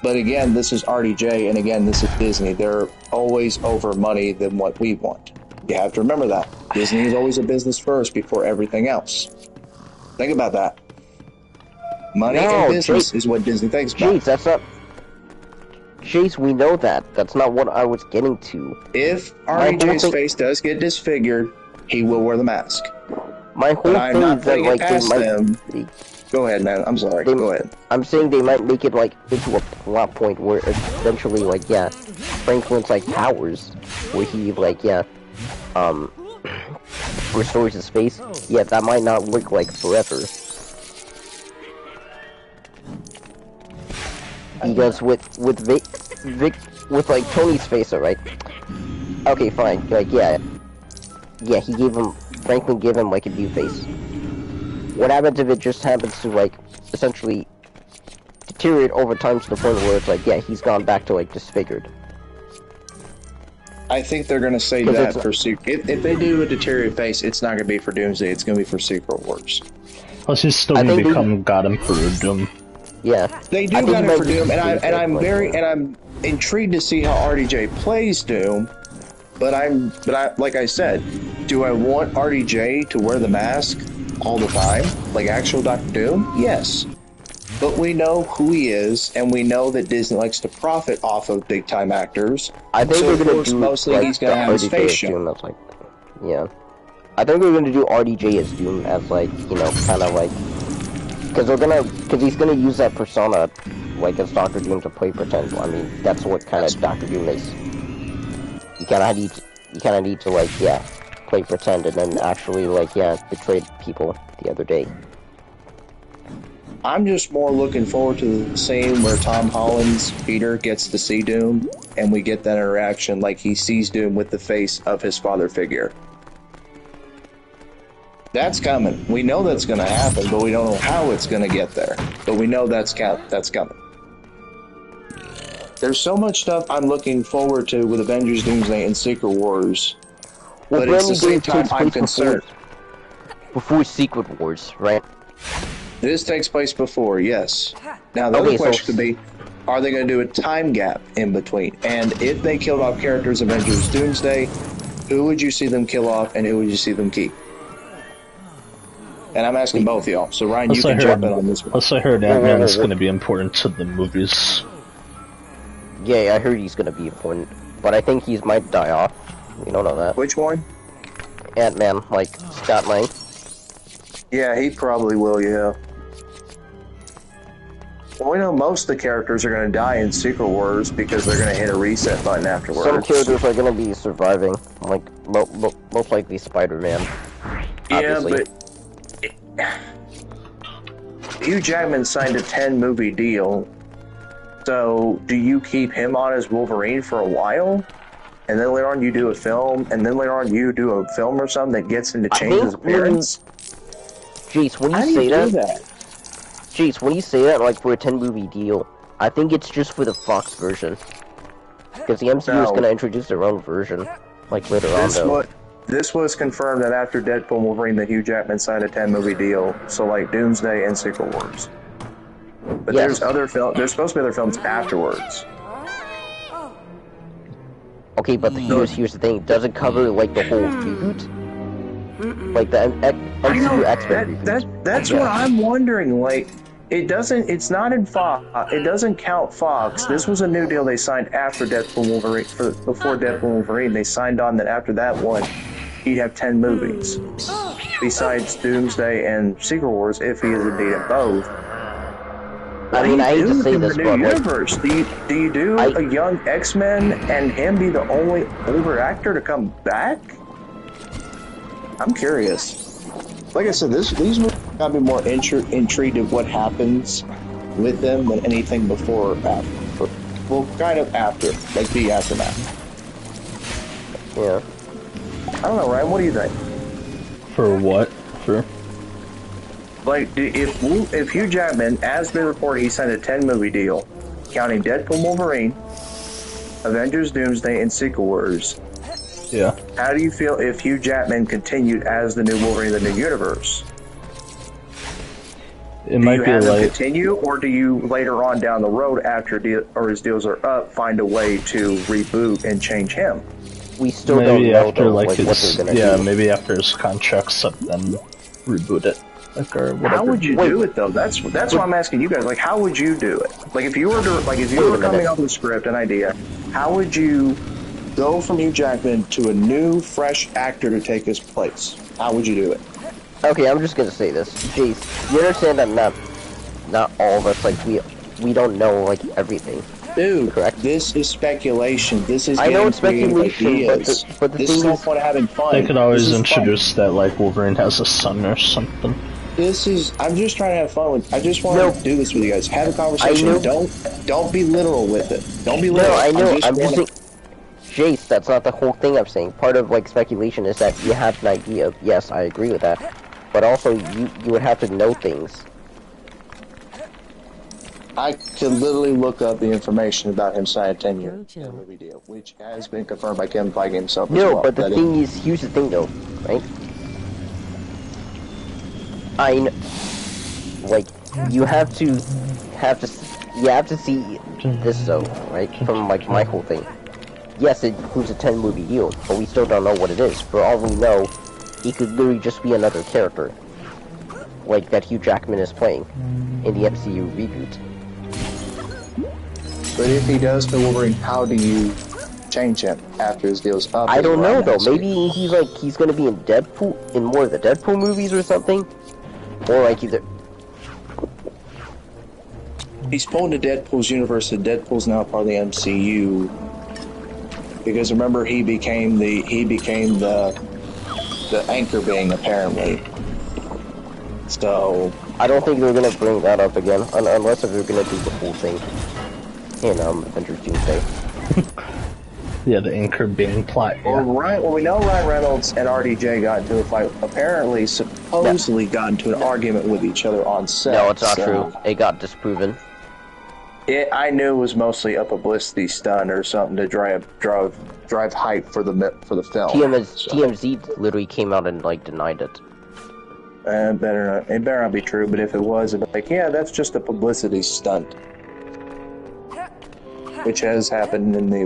But again, this is RDJ, and again, this is Disney. They're always over money than what we want. You have to remember that. Disney is always a business first before everything else. Think about that. Money and business is what Disney thinks about. Jeez, that's not... Chase, we know that. That's not what I was getting to. If RDJ's face does get disfigured, he will wear the mask. My whole thing is that, like, they might... Go ahead, man. I'm sorry. Go ahead. I'm saying they might make it, like, into a plot point where eventually, like, yeah, Franklin's, like, powers, where he, like, yeah, restores his face. Yeah, that might not work, like, forever. Because with like, Tony's face, alright? Okay, fine. Like, yeah. yeah, Franklin gave him, like, a new face. What happens if it just happens to, like, essentially deteriorate over time to the point where it's like, yeah, he's gone back to, like, disfigured? I think they're gonna say that for Secret. If they do a deteriorated face, it's not gonna be for Doomsday. It's gonna be for Secret Wars. Plus, he's still gonna become God Emperor Doom. Yeah, they do God Emperor Doom, and I'm intrigued to see how RDJ plays Doom. But like I said, do I want RDJ to wear the mask all the time, like actual Doctor Doom? Yes. But we know who he is, and we know that Disney likes to profit off of big-time actors. I think so they're gonna do mostly like, he's gonna have his face shown. That's like, yeah. I think they're gonna do RDJ as Doom as like, you know, kind of like, because he's gonna use that persona, like as Doctor Doom to play pretend. I mean, that's what kind of Doctor Doom is. You kind of need to like, yeah, play pretend and then actually like, yeah, betray people the other day. I'm just more looking forward to the scene where Tom Holland's Peter gets to see Doom, and we get that interaction like he sees Doom with the face of his father figure. That's coming. We know that's going to happen, but we don't know how it's going to get there. But we know that's coming. There's so much stuff I'm looking forward to with Avengers Doomsday and Secret Wars. Well, but at the same time, I'm concerned. Before Secret Wars, right? This takes place before, yes. Now, the other question could be, are they going to do a time gap in between? And if they killed off characters in Avengers Doomsday, who would you see them kill off and who would you see them keep? And I'm asking both of y'all, so Ryan, you can jump in on this one. Plus, I heard Ant-Man is going to be important to the movies. Yeah, I heard he's going to be important, but I think he might die off. We don't know that. Which one? Ant-Man, like Scott Lang. Yeah, he probably will, yeah. Well, we know most of the characters are going to die in Secret Wars because they're going to hit a reset button afterwards. Some characters are going to be surviving, like most likely Spider-Man. Yeah, but Hugh Jackman signed a 10-movie deal, so do you keep him on as Wolverine for a while? And then later on you do a film, and then later on you do a film or something that gets him to change his appearance? Jeez, when you say that? Jeez, when you say that, like, for a 10-movie deal, I think it's just for the Fox version. Because the MCU is going to introduce their own version, like, later on, though. This was confirmed that after Deadpool and Wolverine that Hugh Jackman signed a 10-movie deal, so, like, Doomsday and Secret Wars. But there's there's supposed to be other films afterwards. Okay, but here's the thing, does it cover, like, the whole reboot? Like, the MCU X-Men reboot? That's what I'm wondering, like... It's not in Fox. It doesn't count Fox. This was a new deal they signed after Deadpool and Wolverine. Before Deadpool and Wolverine, they signed on that after that one, he'd have 10 movies. Besides Doomsday and Secret Wars, if he is indeed in both. I mean, I hate to say this, but universe? Do you do a young X-Men and him be the only older actor to come back? I'm curious. Like I said, these movies got me more intrigued of what happens with them than anything before or after. Well, kind of after, like the aftermath. Yeah. I don't know, Ryan. What do you think? For what? For? Like, if Hugh Jackman, as been reported, he signed a 10-movie deal, counting Deadpool, Wolverine, Avengers, Doomsday, and Secret Wars. Yeah. How do you feel if Hugh Jackman continued as the new Wolverine of the new universe? It might be like continue, or do you later on down the road, after his deals are up, find a way to reboot and change him? We still don't know after what they're gonna do. Maybe after his contract's up, then reboot it. Like, or whatever. How would you do it though? That's what I'm asking you guys. Like, how would you do it? Like, if you were coming up with a script, an idea, how would you go from Hugh Jackman to a new, fresh actor to take his place? How would you do it? Okay, I'm just gonna say this. Jeez, you understand that not all of us, like, we don't know, like, everything. Dude, correct? This is speculation. This is I know it's speculation, ideas. but the this thing is no is, fun having fun. They could always introduce that, like, Wolverine has a son or something. I'm just trying to have fun with. I just want to do this with you guys. Have a conversation. Don't be literal with it. Don't be literal. No, I know. Jace, that's not the whole thing I'm saying. Part of, like, speculation is that you have an idea of, yes, I agree with that. But also, you would have to know things. I could literally look up the information about him signing a 10-year movie deal, which has been confirmed by Kevin Feige himself as well. No, but the thing is, here's the thing though, right? Like, you have to see this though, right? From, like, my whole thing. Yes, it includes a 10 movie deal, but we still don't know what it is. For all we know, he could literally just be another character. Like that Hugh Jackman is playing in the MCU reboot. But if he does the Wolverine, how do you change him after his deal's up? I don't know though. Maybe he's gonna be in Deadpool, in more of the Deadpool movies or something, or like either. He's pulled into Deadpool's universe, and Deadpool's now part of the MCU. Because remember, he became the anchor being apparently. So I don't think they're gonna bring that up again, unless if they're gonna do the whole thing in Avengers Doomsday. Yeah, the anchor being plot. Yeah. Well, we know Ryan Reynolds and RDJ got into a fight. Apparently, supposedly got into an argument with each other on set. No, it's not true. It got disproven. I knew it was mostly a publicity stunt or something to drive hype for the film. TMZ literally came out and like denied it. It better not be true. But if it was, it'd be like, yeah, that's just a publicity stunt, which has happened a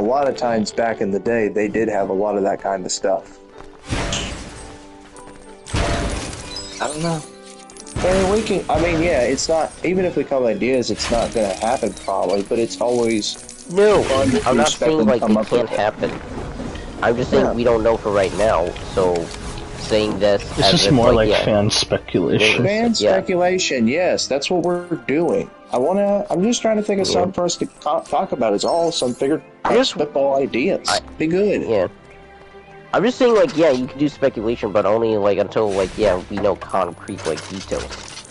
lot of times back in the day, they did have a lot of that kind of stuff. I don't know. It's not, even if we come with ideas, it's not going to happen probably, but it's always... No, I'm not saying like it can't happen. I'm just saying we don't know for right now, so saying this... It's just more like fan speculation. Fan speculation, yes, that's what we're doing. I'm just trying to think of something for us to talk about. It's all some figured football ideas. Be good. Yeah. I'm just saying, like, you can do speculation, but only, like, until, like, we know concrete, like, details.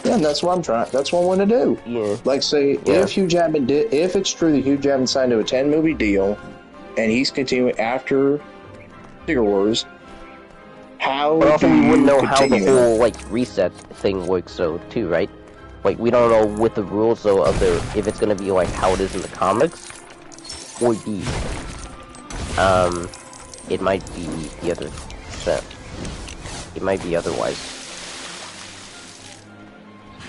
Yeah, and that's what I want to do. Yeah. Like, say, if it's true that Hugh Jackman signed to a 10-movie deal, and he's continuing after Secret Wars, but also we wouldn't know how the whole, like, reset thing works, though, too, right? Like, we don't know with the rules, though, if it's gonna be, like, how it is in the comics, or B. It might be the other set. It might be otherwise.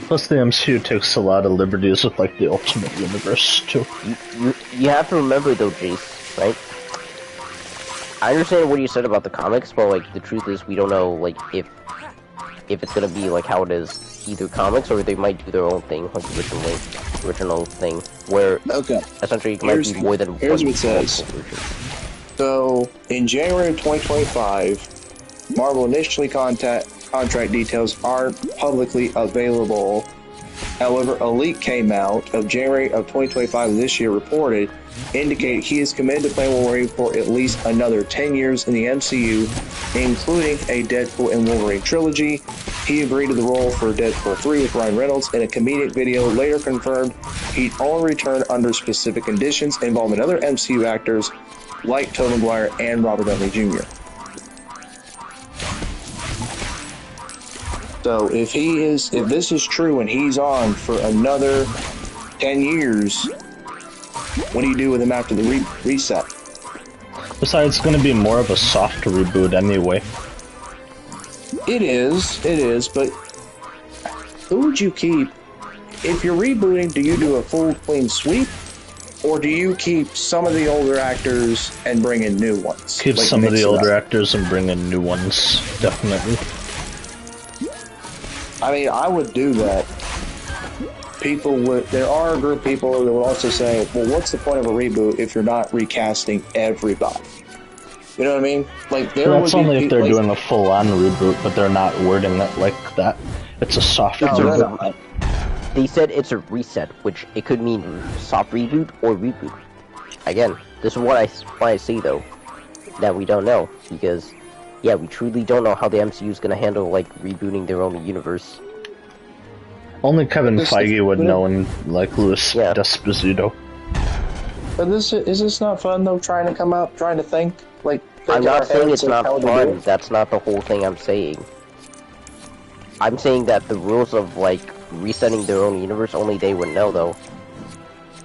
Plus, the MCU takes a lot of liberties with, like, the Ultimate Universe, too. You have to remember, though, Jace, right? I understand what you said about the comics, but, like, the truth is we don't know, like, if it's gonna be, like, how it is either comics, or they might do their own thing, like the original thing, where essentially it might be more than one. Here's what it says. So, in January of 2025, Marvel initially contract details aren't publicly available. However, a leak came out of January of 2025 this year reported, indicate he is committed to playing Wolverine for at least another 10 years in the MCU, including a Deadpool and Wolverine trilogy. He agreed to the role for Deadpool 3 with Ryan Reynolds in a comedic video, later confirmed he'd only return under specific conditions involving other MCU actors like Tobey Maguire and Robert Downey Jr. So if this is true and he's on for another 10 years, what do you do with him after the reset? Besides, it's going to be more of a soft reboot anyway. It is, but who would you keep? If you're rebooting, do you do a full clean sweep? Or do you keep some of the older actors and bring in new ones? Keep some of the older actors and bring in new ones, definitely. I mean, I would do that. There are a group of people that will also say, well, what's the point of a reboot if you're not recasting everybody? You know what I mean? Like, that's only if they're doing a full-on reboot, but they're not wording it like that. It's a soft reboot. They said it's a reset, which it could mean soft reboot or reboot. Again, this is why I say, though, that we don't know, because, we truly don't know how the MCU is going to handle, like, rebooting their own universe. Only Kevin Feige would know, and, like, Louis D'Esposito. But is this not fun though? Trying to come out, trying to think like. I'm not saying it's not fun. That's not the whole thing I'm saying. I'm saying that the rules of like resetting their own universe only they would know though.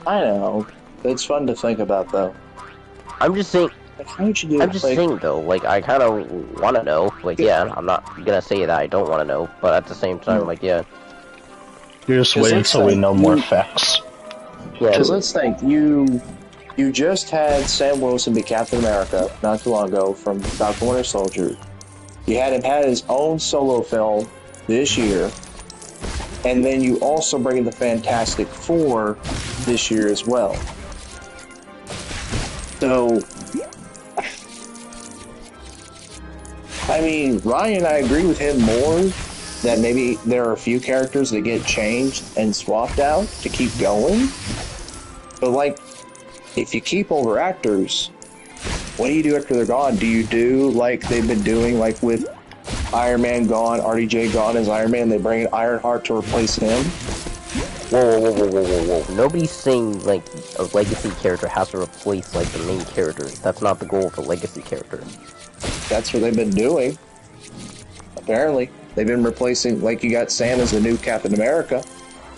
I know. It's fun to think about though. I'm just saying. How would you do I'm just saying though. Like I kind of want to know. Like yeah, I'm not gonna say that I don't want to know, but at the same time, like yeah. You're just waiting until we know more facts. Yeah. Because let's think. You just had Sam Wilson be Captain America not too long ago from Falcon Winter Soldier. You had him had his own solo film this year, and then you also bring in the Fantastic Four this year as well. So, I mean, Ryan, I agree with him more that maybe there are a few characters that get changed and swapped out to keep going. But like, if you keep older actors, what do you do after they're gone? Do you do like they've been doing, like with Iron Man gone, RDJ gone as Iron Man, they bring in Ironheart to replace him? Whoa. Nobody's saying like a legacy character has to replace like the main character. That's not the goal of a legacy character. That's what they've been doing. Apparently. They've been replacing, like you got Sam as the new Captain America.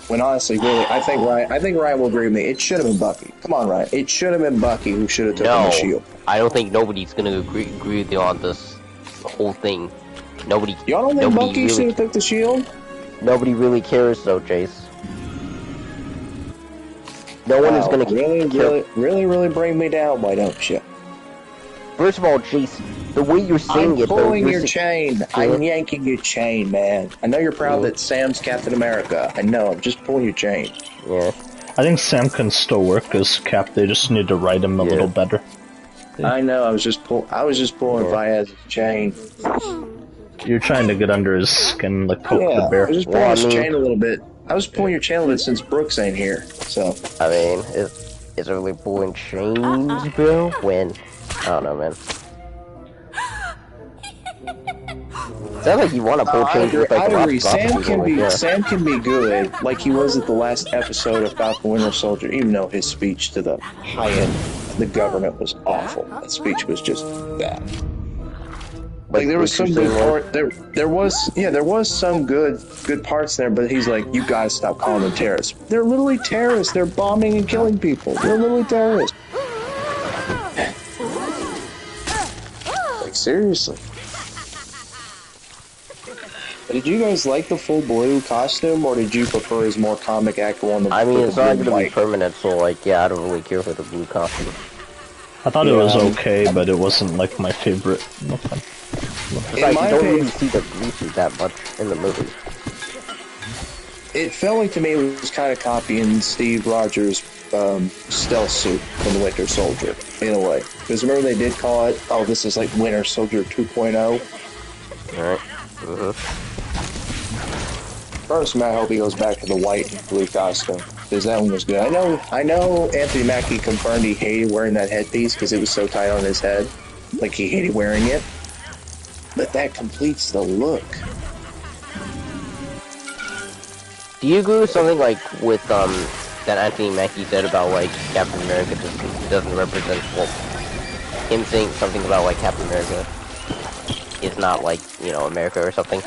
When honestly, really, I think Ryan will agree with me. It should have been Bucky. Come on, Ryan. It should have been Bucky who should have taken the shield. I don't think nobody's gonna agree with you on this whole thing. Nobody. Y'all don't think Bucky should have took the shield? Nobody really cares, though, Jace. No one is gonna really bring me down. Why don't you? First of all, Jace, the way you're saying it, I'm pulling your chain. I'm yanking your chain, man. I know you're proud that Sam's Captain America. I know. I'm just pulling your chain. Yeah. I think Sam can still work as Cap. They just need to write him a little better. I know. I was just pulling Viaz's chain. You're trying to get under his skin, like poke the bear. I was just pulling his chain a little bit. I was pulling your chain a little bit since Brooks ain't here. So. I mean, is it really pulling chains, bro? When? I don't know, man. Sounds like you want to pull chains with like I agree. Sam can be good, like he was at the last episode of Falcon Winter Soldier. Even though his speech to the high end, the government was awful. That speech was just bad. Like there was some good part. There was some good parts there, but he's like, you gotta stop calling them terrorists. They're literally terrorists. They're bombing and killing people. They're literally terrorists. Like seriously. Did you guys like the full blue costume, or did you prefer his more comic act one? I mean, it's not gonna be permanent, so like, yeah, I don't really care for the blue costume. I thought it was okay, but it wasn't like my favorite. Besides, you don't really see the blue suit that much in the movie. It felt like to me it was kind of copying Steve Rogers' stealth suit from the Winter Soldier, in a way. Because remember they did call it, oh, this is like Winter Soldier 2.0? Alright. First, I hope he goes back to the white and blue costume, because that one was good. I know Anthony Mackie confirmed he hated wearing that headpiece because it was so tight on his head. Like, he hated wearing it. But that completes the look. Do you agree with something like with that Anthony Mackie said about like Captain America doesn't represent, well, him saying something about like Captain America is not like, you know, America or something?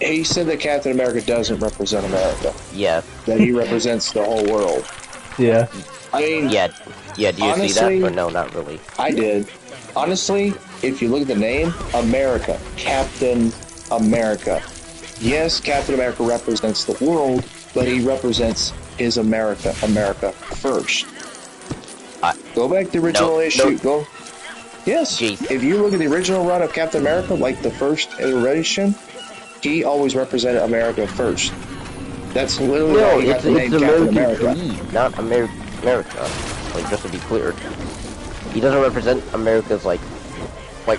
He said that Captain America doesn't represent America. Yeah. That he represents the whole world. Yeah. I mean... Yeah, do you honestly, see that? Or no, not really. I did. Honestly, if you look at the name, America. Captain America. Yes, Captain America represents the world, but he represents his America. America first. Go back to the original issue. Go. Yes. Jeez. If you look at the original run of Captain America, like the first iteration, he always represented America first. That's literally how he got the name Captain America. Not America. Like, just to be clear. He doesn't represent America's, like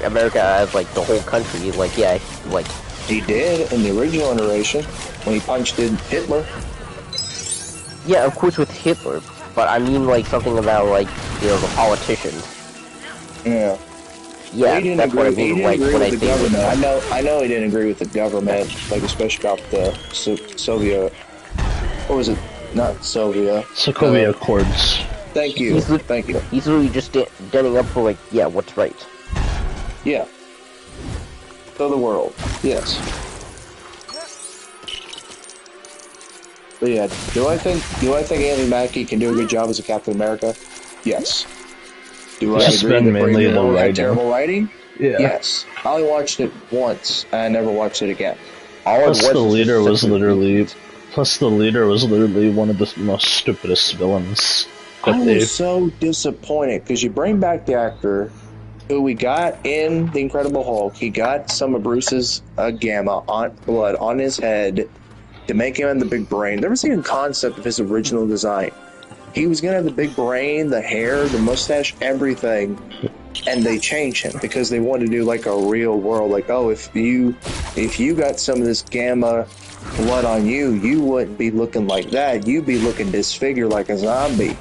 America as, like, the whole country. Like, yeah, like... He did in the original iteration, when he punched in Hitler. Yeah, of course with Hitler. But I mean, like, something about, like, you know, the politicians. Yeah. Yeah, that's what I mean, like, when I say government. I know he didn't agree with the government, like, especially about the Soviet... What was it? Not Soviet. Sokovia Accords. Thank you. Thank you. He's literally just standing up for, like, yeah, what's right. Yeah. For the world. Yes. But yeah, do I think Anthony Mackie can do a good job as a Captain America? Yes. Do I It's agree been that mainly Brave the World had writing. terrible writing? Yeah. Yes. I only watched it once, and I never watched it again. Plus the leader was literally one of the most stupidest villains. I was so disappointed because you bring back the actor who we got in The Incredible Hulk. He got some of Bruce's gamma blood on his head to make him the big brain. There was even a concept of his original design. He was gonna have the big brain, the hair, the mustache, everything, and they changed him because they wanted to do like a real world. Like, oh, if you got some of this gamma blood on you, you wouldn't be looking like that. You'd be looking disfigured like a zombie.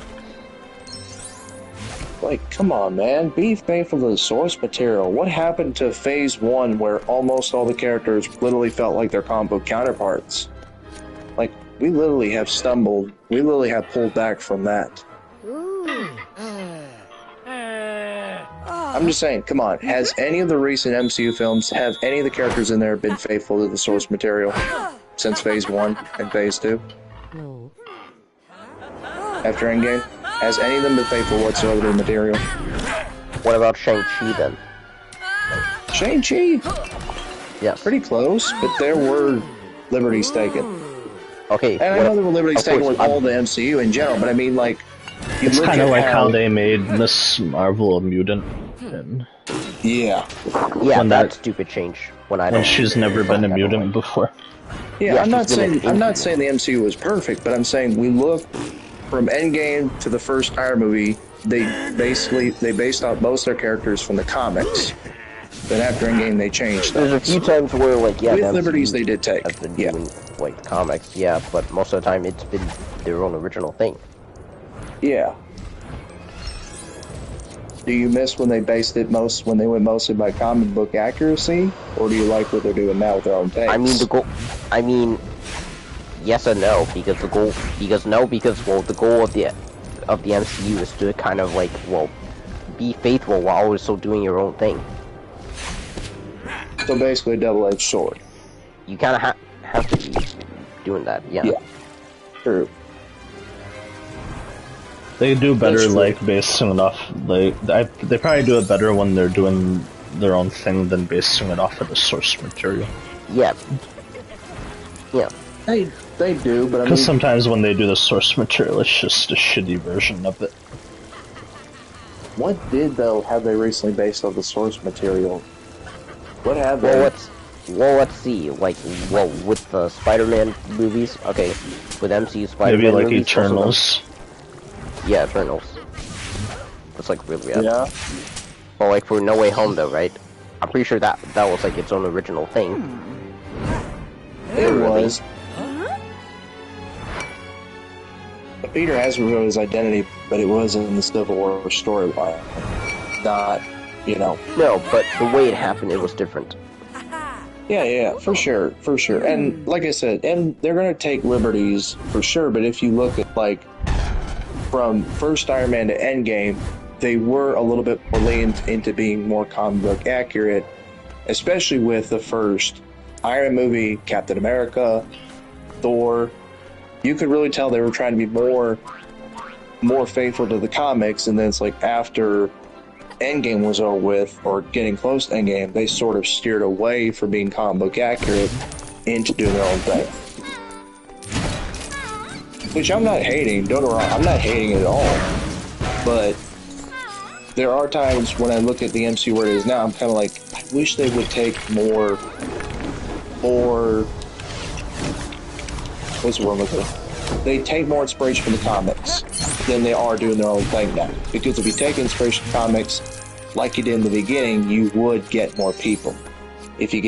Like, come on, man. Be faithful to the source material. What happened to Phase 1 where almost all the characters literally felt like their comic book counterparts? Like, we literally have stumbled. We literally have pulled back from that. I'm just saying, come on. Has any of the recent MCU films, have any of the characters in there been faithful to the source material since Phase 1 and Phase 2? No. After Endgame? Has any of them been faithful whatsoever to the material? What about Shang-Chi then? Shang-Chi? Yes. Pretty close, but there were liberties taken. Okay. And I know there were liberties taken with all the MCU in general, but I mean, like... It's kind of like how they made Miss Marvel a mutant. And yeah. Yeah, that stupid change. When she's never been a mutant before. Yeah, I'm not saying the MCU was perfect, but I'm saying we look from Endgame to the first Iron movie, they based out most of their characters from the comics. Then after Endgame, they changed that. There's a few times where, like, yeah, with liberties they did take. Have been doing, like, comics, yeah, but most of the time it's been their own original thing. Yeah. Do you miss when they based it when they went mostly by comic book accuracy, or do you like what they're doing now with their own takes? I mean, yes and no, because the goal of the MCU is to kind of like, well, be faithful while also doing your own thing. So basically a double-edged sword. You kind of have to be doing that, yeah. Yeah, true. They do better, like, basing it off, like, they probably do it better when they're doing their own thing than basing it off of the source material. Yeah. Yeah. They do, but I mean... Because sometimes when they do the source material, it's just a shitty version of it. What have they recently based off the source material? What have they... Well, let's see. Like, well, with the Spider-Man movies, okay, with MCU Spider-Man maybe like movies, Eternals. Yeah, Eternals. That's like really bad. Yeah. Well, like for No Way Home, though, right? I'm pretty sure that was like its own original thing. It was. But Peter has revealed his identity, but it was in the Civil War storyline, not, you know. No, but the way it happened, it was different. Yeah, for sure. And like I said, and they're gonna take liberties for sure. But if you look at like from first Iron Man to Endgame, they were a little bit more leaned into being more comic book accurate, especially with the first Iron movie, Captain America, Thor. You could really tell they were trying to be more faithful to the comics, and then it's like after Endgame was over with, or getting close to Endgame, they sort of steered away from being comic book accurate into doing their own thing. Which I'm not hating, don't get me wrong, I'm not hating it at all. But there are times when I look at the MCU where it is now, I'm kind of like, I wish they would take more, what's the word I'm looking for? They take more inspiration from the comics than they are doing their own thing now. Because if you take inspiration from comics, like you did in the beginning, you would get more people. If you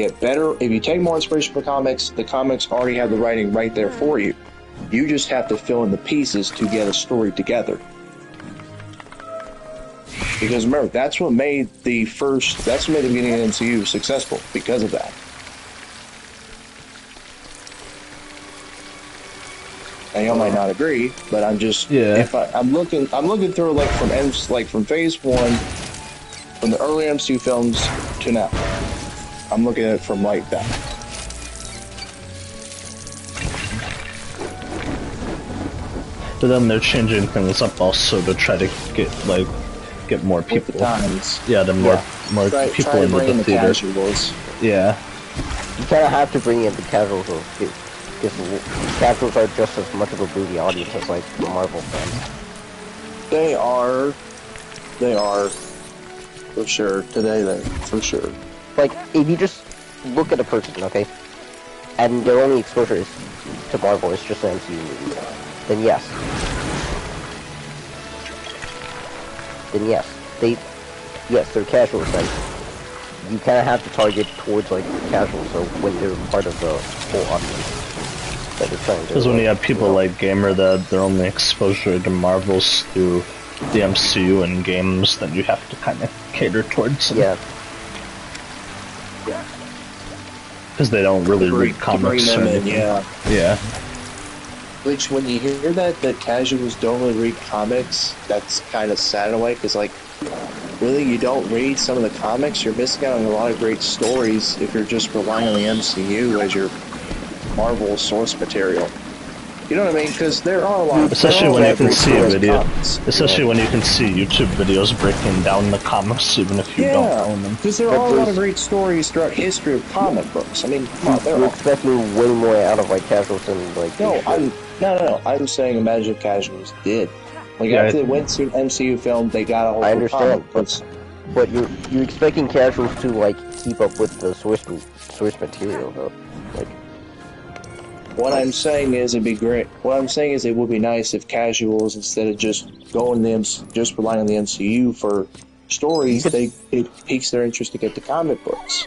take more inspiration from the comics already have the writing right there for you. You just have to fill in the pieces to get a story together. Because remember, that's what made the beginning of the MCU successful, because of that. And y'all might not agree, but I'm just I'm looking through like from phase 1, from the early MCU films to now. I'm looking at it from like that. But then they're changing things up also to try to get more people. With the times. Yeah, more people into the theater. Casuals. Yeah. You kind of have to bring in the casuals, because casuals are just as much of a movie audience as like Marvel fans. They are, for sure. For sure. Like, if you just look at a person, okay, and their only exposure is to Marvel is just an MCU movie, then yes. They're casuals, then you kind of have to target towards, like, casuals, so when they're part of the whole audience that they're trying to... Because when you have people like Gamer that their only exposure to Marvel's through the MCU and games, then you have to kind of cater towards them. Yeah. Because they don't really read comics or anything. Yeah. Which, when you hear that casuals don't really read comics, that's kind of sad in a way, because, like, really, you don't read some of the comics, you're missing out on a lot of great stories if you're just relying on the MCU as your Marvel source material. You know what I mean? Because there are a lot of... Especially when you can see a video. Especially when you can see YouTube videos breaking down the comics, even if you don't own them. Because there are a lot of great stories throughout history of comic books. I mean, come on, you're expecting way more out of, like, casuals than, like... No, I'm saying imagine if casuals did. Like, after they went to an MCU film, they got a whole... I understand, but you're expecting casuals to, like, keep up with the source material, though. Like... What I'm saying is it'd be great. What I'm saying is it would be nice if casuals, instead of just just relying on the MCU for stories, it piques their interest to get the comic books.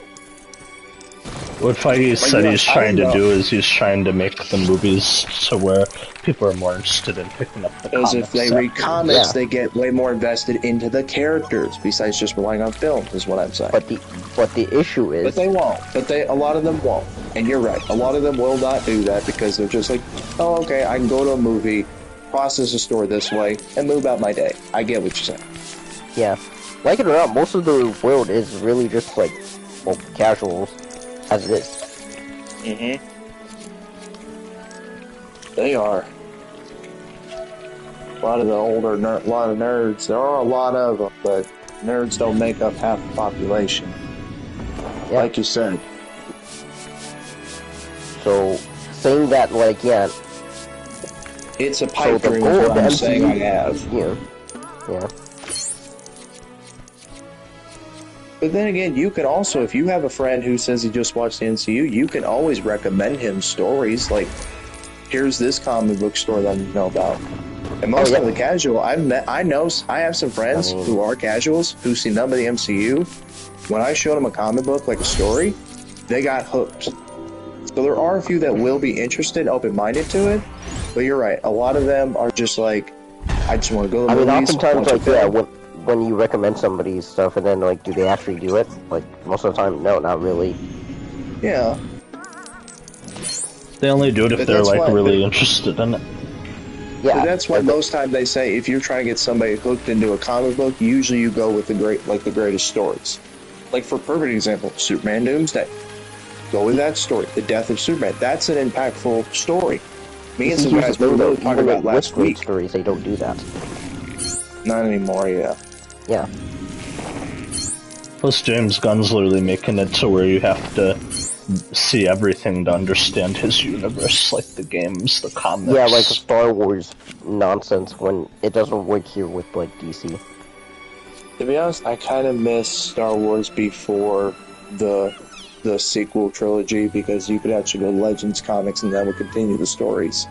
What Feige said he's trying to do is he's trying to make the movies to where people are more interested in picking up the comics. Because if they read comics, they get way more invested into the characters, besides just relying on films, is what I'm saying. But the issue is... But they won't. A lot of them won't. And you're right. A lot of them will not do that because they're just like, oh, okay, I can go to a movie, process a story this way, and move out my day. I get what you're saying. Yeah. Like it or not, most of the world is really just, like, well, casuals, as it is. Mm-hmm. They are. A lot of the older nerds. There are a lot of them, but nerds don't make up half the population. Yeah. Like you said. So, saying that, like, yeah... It's a pipe dream, is what I'm saying I have. Yeah. But then again, you can also, if you have a friend who says he just watched the MCU, you can always recommend him stories, like, here's this comic book story that you know about. And most of the casual, I have some friends who are casuals who see none of the MCU. When I showed them a comic book, like a story, they got hooked. So there are a few that will be interested, open-minded to it, but you're right. A lot of them are just like, I just want to go to the movies. Oftentimes, like, when you recommend somebody's stuff, and then, like, do they actually do it? Like, most of the time, no, not really. Yeah. They only do it if they're, like, really interested in it. Yeah. But that's why most times they say, if you're trying to get somebody hooked into a comic book, usually you go with the greatest stories. Like, for a perfect example, Superman Doomsday. Go with that story, the death of Superman. That's an impactful story. Me and some guys were really talking about last week. Stories, they don't do that. Not anymore, yeah. Yeah. Plus, James Gunn's literally making it to where you have to see everything to understand his universe, like the games, the comics. Yeah, like the Star Wars nonsense when it doesn't work here with, like, DC. To be honest, I kind of miss Star Wars before the sequel trilogy, because you could actually go Legends comics and that would continue the stories.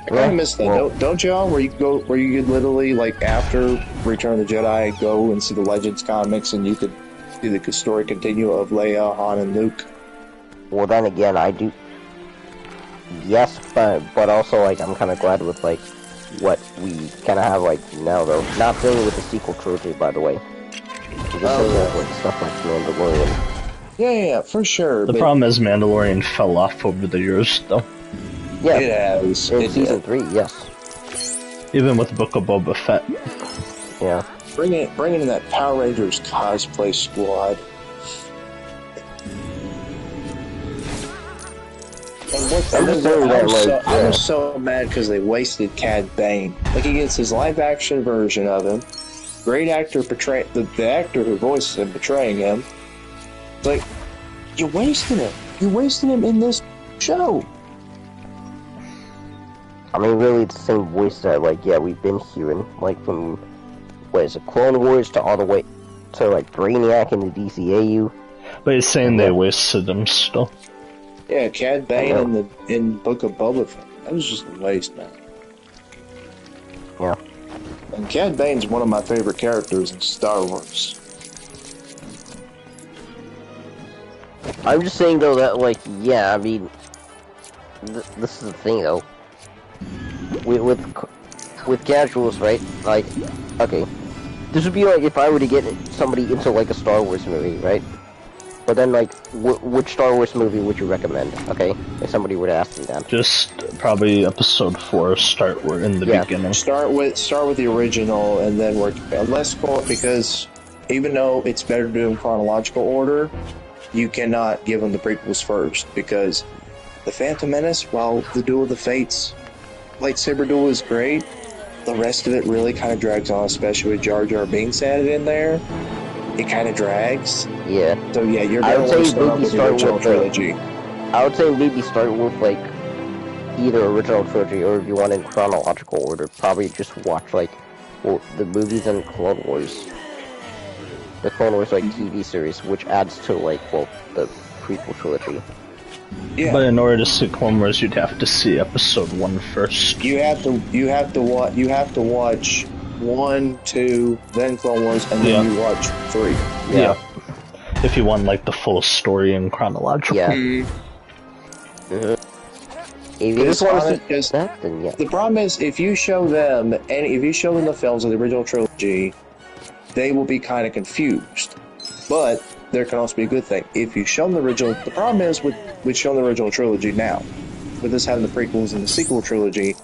I kind of miss that. Well, don't y'all? Where you could literally, like, after Return of the Jedi, go and see the Legends comics, and you could see the story continue of Leia, Han, and Luke. Well, then again, I do. Yes, but also, like, I'm kind of glad with, like, what we kind of have, like, now, though. Not dealing with the sequel trilogy, by the way. Like, stuff like Mandalorian. Yeah, for sure. The problem is Mandalorian fell off over the years, though. Yeah, It has. in season 3, yes. Even with Book of Boba Fett. Yeah. Bring in that Power Rangers cosplay squad. And what I'm just saying that, I was so mad because they wasted Cad Bane. Like, he gets his live action version of him. Great actor portray the actor who voices him portraying him. It's like, you wasted him. You wasted him in this show. I mean, really, it's the same voice that, like, yeah, we've been hearing, like, from, what is it, Clone Wars to all the way to, like, Brainiac in the DCAU. But he's saying they wasted him still. Yeah, Cad Bane in Book of Boba Fett. That was just a waste, man. Yeah. And Cad Bane's one of my favorite characters in Star Wars. I'm just saying, though, that, like, yeah, I mean, this is the thing, though. With casuals, right? Like, okay, this would be like if I were to get somebody into, like, a Star Wars movie, right? But then, like, which Star Wars movie would you recommend, okay? If somebody were to ask me that. Just probably episode 4, start in the beginning. Start with the original and then work less for because even though it's better to do in chronological order, you cannot give them the prequels first because The Phantom Menace, while the Duel of the Fates lightsaber duel is great, the rest of it really kind of drags on, especially with Jar Jar Binks added in there. It kind of drags. Yeah. So yeah, you're going to start with the original trilogy. I would say maybe start with, like, either original trilogy or if you want in chronological order, probably just watch, like, well, the movies and Clone Wars. The Clone Wars, like, TV series, which adds to, like, well, the prequel trilogy. Yeah. But in order to see Clone Wars, you'd have to see episode 1 first. You have to watch 1, 2, then Clone Wars, and then you watch 3. Yeah. If you want, like, the full story in chronological. Yeah. If you just want to see that, then yeah. The problem is, if you show them the films of the original trilogy, they will be kind of confused. But there can also be a good thing. If you show them the original... The problem is with showing the original trilogy now, with us having the prequels and the sequel trilogy,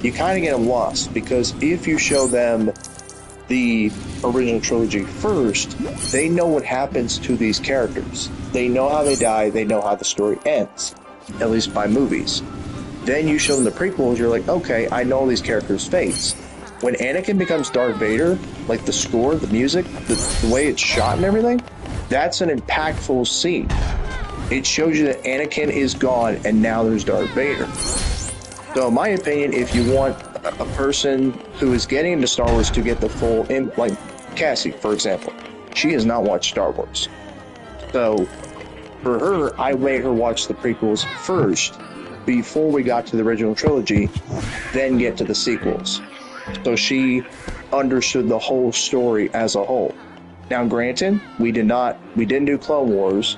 you kind of get them lost, because if you show them the original trilogy first, they know what happens to these characters. They know how they die, they know how the story ends, at least by movies. Then you show them the prequels, you're like, okay, I know these characters' fates. When Anakin becomes Darth Vader, like the score, the music, the way it's shot and everything, that's an impactful scene. It shows you that Anakin is gone and now there's Darth Vader. So in my opinion, if you want a person who is getting into Star Wars to get the full, like Cassie, for example, she has not watched Star Wars. So for her, I made her watch the prequels first before we got to the original trilogy, then get to the sequels. So she understood the whole story as a whole. Now, granted, we didn't do Clone Wars,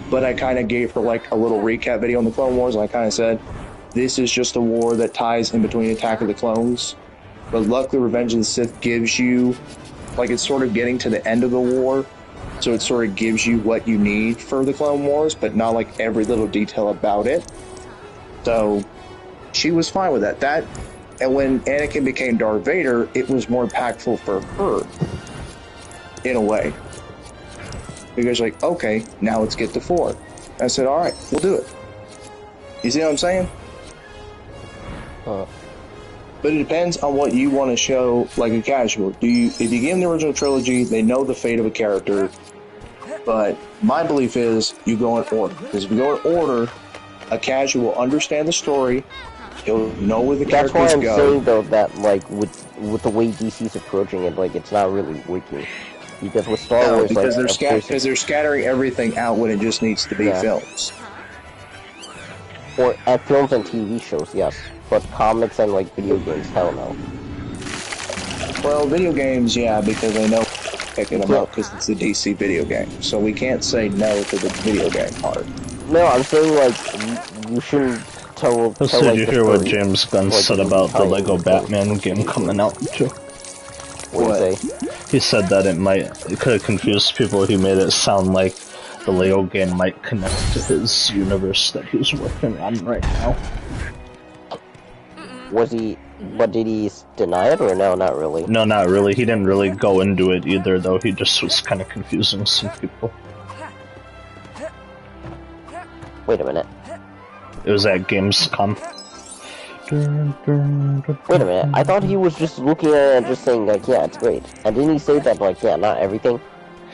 but I kind of gave her like a little recap video on the Clone Wars, and I kind of said, this is just a war that ties in between Attack of the Clones. But luckily, Revenge of the Sith gives you, like, it's sort of getting to the end of the war, so it sort of gives you what you need for the Clone Wars, but not like every little detail about it. So she was fine with that. And when Anakin became Darth Vader, it was more impactful for her, in a way. Because, like, okay, now let's get to 4. I said, all right, we'll do it. You see what I'm saying? But it depends on what you want to show, like a casual. If you give them the original trilogy, they know the fate of a character. But my belief is you go in order. Because if you go in order, a casual will understand the story. He'll know where the characters go. That's why I'm saying, though, that, like, with the way DC's approaching it, like, it's not really working. Because with Star Wars, because like... they're scattering everything out when it just needs to be films. Or at films and TV shows, yes. But comics and, like, video games, hell no. Well, video games, yeah, because they know picking them up because it's a DC video game. So we can't say no to the video game part. No, I'm saying, like, you shouldn't tell Did like, you hear what James Gunn said about the Lego Batman game coming out, too? What did he say? He said that it could have confused people. He made it sound like the Lego game might connect to his universe that he's working on right now. Was he? But did he deny it or no? Not really. No, not really. He didn't really go into it either, though. He just was kind of confusing some people. Wait a minute. It was at Gamescom. Wait a minute. I thought he was just looking at it and just saying like, yeah, it's great. And didn't he say that like, yeah, not everything?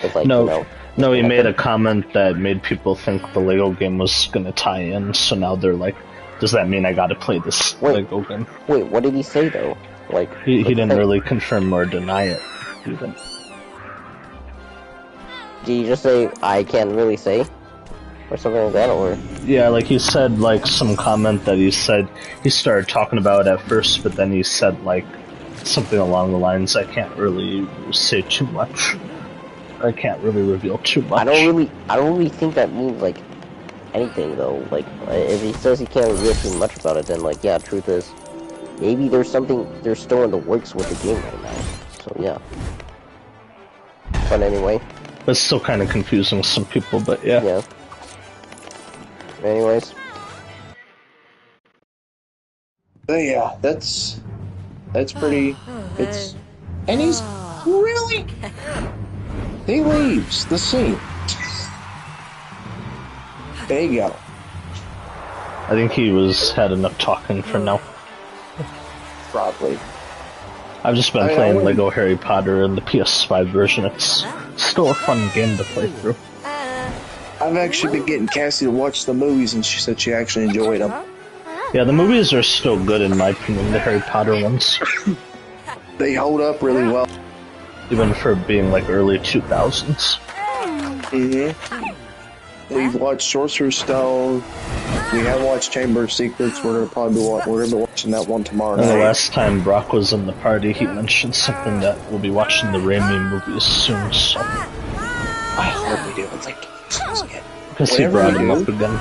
It's like, No, you know. no, he made a comment that made people think the Lego game was gonna tie in. So now they're like, does that mean I gotta play this Lego game? Wait, what did he say though? Like he didn't really confirm or deny it. Even. Did he just say I can't really say? Or something like that, or? Yeah, like he said, like some comment that he said he started talking about it at first, but then he said like something along the lines, I can't really say too much. I can't really reveal too much. I don't really think that means like anything though. Like if he says he can't reveal too much about it, then like yeah, truth is maybe there's something they're still in the works with the game right now. So yeah. But anyway. It's still kind of confusing some people, but yeah. Yeah. Anyways. But yeah, that's pretty. And he's really. He leaves the scene. There you go. I think he had enough talking for now. Probably. I've just been playing Lego Harry Potter in the PS5 version. It's still a fun game to play through. I've actually been getting Cassie to watch the movies, and she said she actually enjoyed them. Yeah, the movies are still good in my opinion, the Harry Potter ones. They hold up really well. Even for being like early 2000s. Mm-hmm. We've watched Sorcerer's Stone. We have watched Chamber of Secrets. We're gonna be watching that one tomorrow night. And the last time Brock was in the party, he mentioned something that we'll be watching the Raimi movies soon, so... I hope we do. It's like... Because he brought him up again.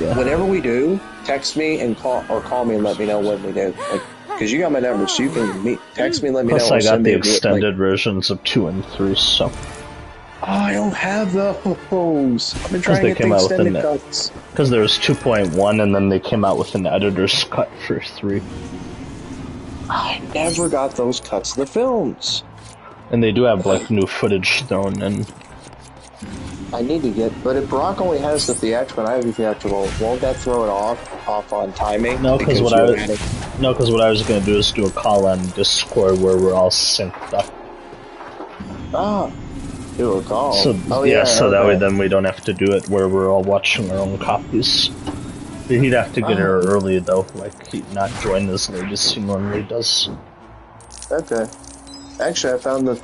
Yeah. Whenever we do, text me and call me and let me know when we do. Like, because you got my number, so you can text me and let me know. Plus, I got the extended versions of 2 and 3, so... Oh, I don't have those. I've been trying to get the extended cuts. Because there was 2.1, and then they came out with an editor's cut for 3. I never got those cuts of the films. And they do have, like, new footage thrown in. I need to get... But if Brock only has the theatrical and I have the theatrical, won't that throw it off on timing? No, because what I was going to do is do a call on Discord where we're all synced up. Ah. Do a call. So, so that way then we don't have to do it where we're all watching our own copies. But he'd have to get here early though, like he'd not join as late as he normally does. Okay. Actually, I found the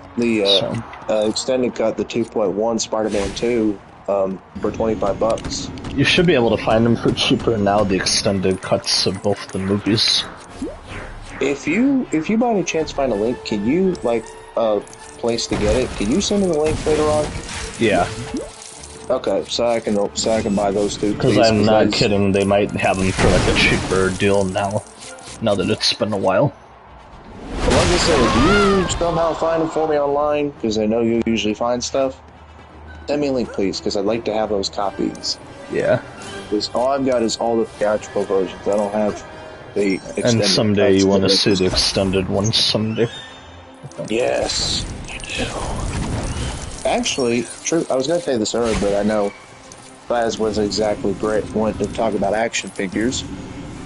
extended cut, the 2.1 Spider-Man 2, for $25. You should be able to find them for cheaper now, the extended cuts of both the movies. If you by any chance find a link, can you like place to get it? Can you send me the link later on? Yeah. Okay, so I can buy those two. Because I'm not kidding, they might have them for like a cheaper deal now that it's been a while. But like I said, if you somehow find them for me online, because I know you usually find stuff, send me a link, please, because I'd like to have those copies. Yeah. Because all I've got is all the theatrical versions. I don't have the extended. And someday you want to see the extended ones someday. Yes, I do. Actually, true. I was going to say this earlier, but I know Baz was exactly great. Wanted to talk about action figures.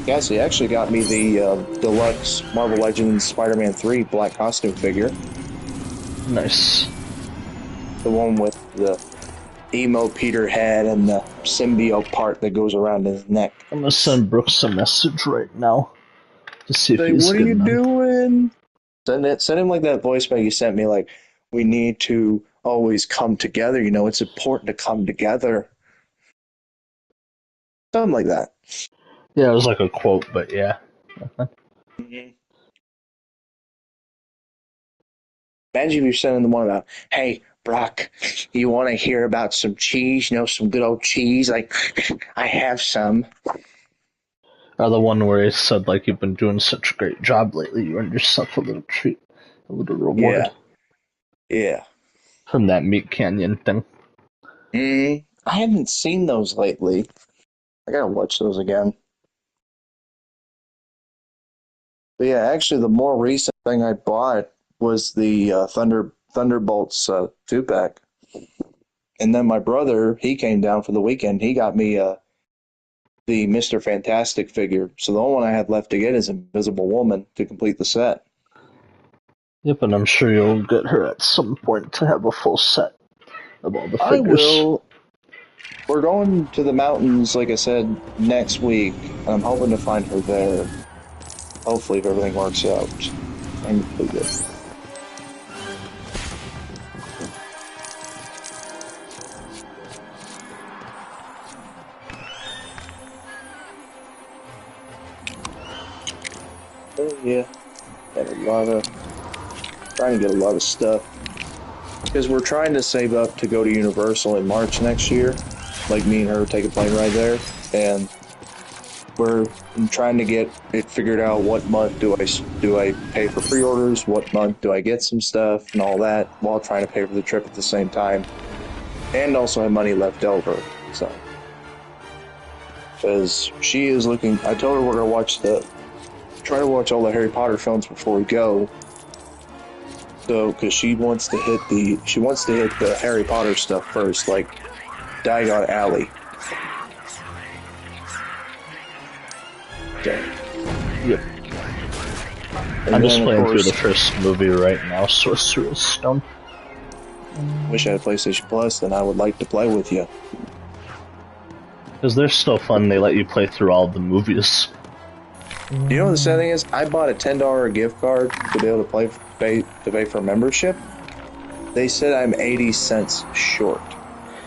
Cassie actually got me the deluxe Marvel Legends Spider-Man 3 black costume figure. Nice. The one with the emo Peter head and the symbiote part that goes around his neck. I'm gonna send Brooks a message right now to see if he's what are you doing? Send him like that voicemail you sent me, like, we need to always come together. You know, it's important to come together. Something like that. Yeah, it was like a quote, but yeah. Mm-hmm. Imagine if you're sending the one about, hey, Brock, you want to hear about some cheese? You know, some good old cheese? Like, I have some. Or the one where he said, like, you've been doing such a great job lately, you earned yourself a little treat, a little reward. Yeah. From that Meat Canyon thing. I haven't seen those lately. I gotta watch those again. But yeah, actually, the more recent thing I bought was the Thunderbolts 2-pack. And then my brother, he came down for the weekend. He got me the Mr. Fantastic figure. So the only one I had left to get is Invisible Woman to complete the set. Yep, and I'm sure you'll get her at some point to have a full set of all the figures. I will. We're going to the mountains, like I said, next week. And I'm hoping to find her there. Hopefully, if everything works out. I'm pretty good. Oh yeah, got trying to get a lot of stuff because we're trying to save up to go to Universal in March next year. Like me and her take a plane ride there, and we're trying to get it figured out. What month do I pay for pre-orders? What month do I get some stuff and all that, while trying to pay for the trip at the same time, and also have money left over. So, because she is looking, I told her we're gonna try to watch all the Harry Potter films before we go. So, because she wants to hit the Harry Potter stuff first, like Diagon Alley. Okay. Yep. I'm just playing through the first movie right now, Sorcerer's Stone. Wish I had a PlayStation Plus, then I would like to play with you. Because they're still fun, they let you play through all the movies. You know what the sad thing is? I bought a $10 gift card to be able to pay for membership. They said I'm 80 cents short.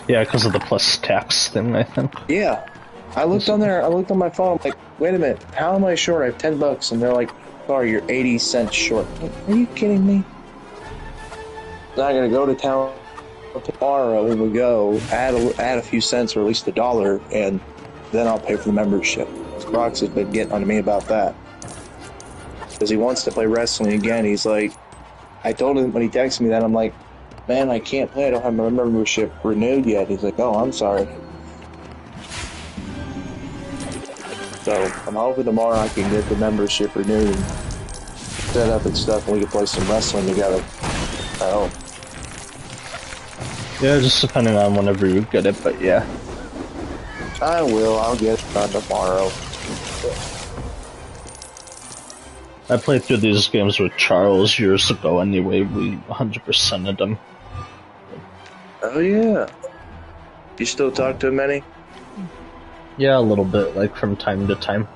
Yeah, because of the plus tax thing, I think. Yeah. I looked on my phone, I'm like, wait a minute, how am I short? I have $10, and they're like, sorry, you're 80 cents short. Like, are you kidding me? Then I'm gonna go to town tomorrow, and we'll go, add a few cents, or at least $1, and then I'll pay for the membership. Brox has been getting on to me about that. Because he wants to play wrestling again. He's like, I told him when he texted me that, I'm like, man, I can't play. I don't have my membership renewed yet. He's like, oh, I'm sorry. So I'm hoping tomorrow I can get the membership renewed and set up and stuff, and we can play some wrestling together. I hope. Yeah, just depending on whenever you get it, but yeah. I will. I'll get it done tomorrow. I played through these games with Charles years ago anyway, we 100%ed them. Oh yeah. You still talk to him any? Yeah, a little bit, like from time to time.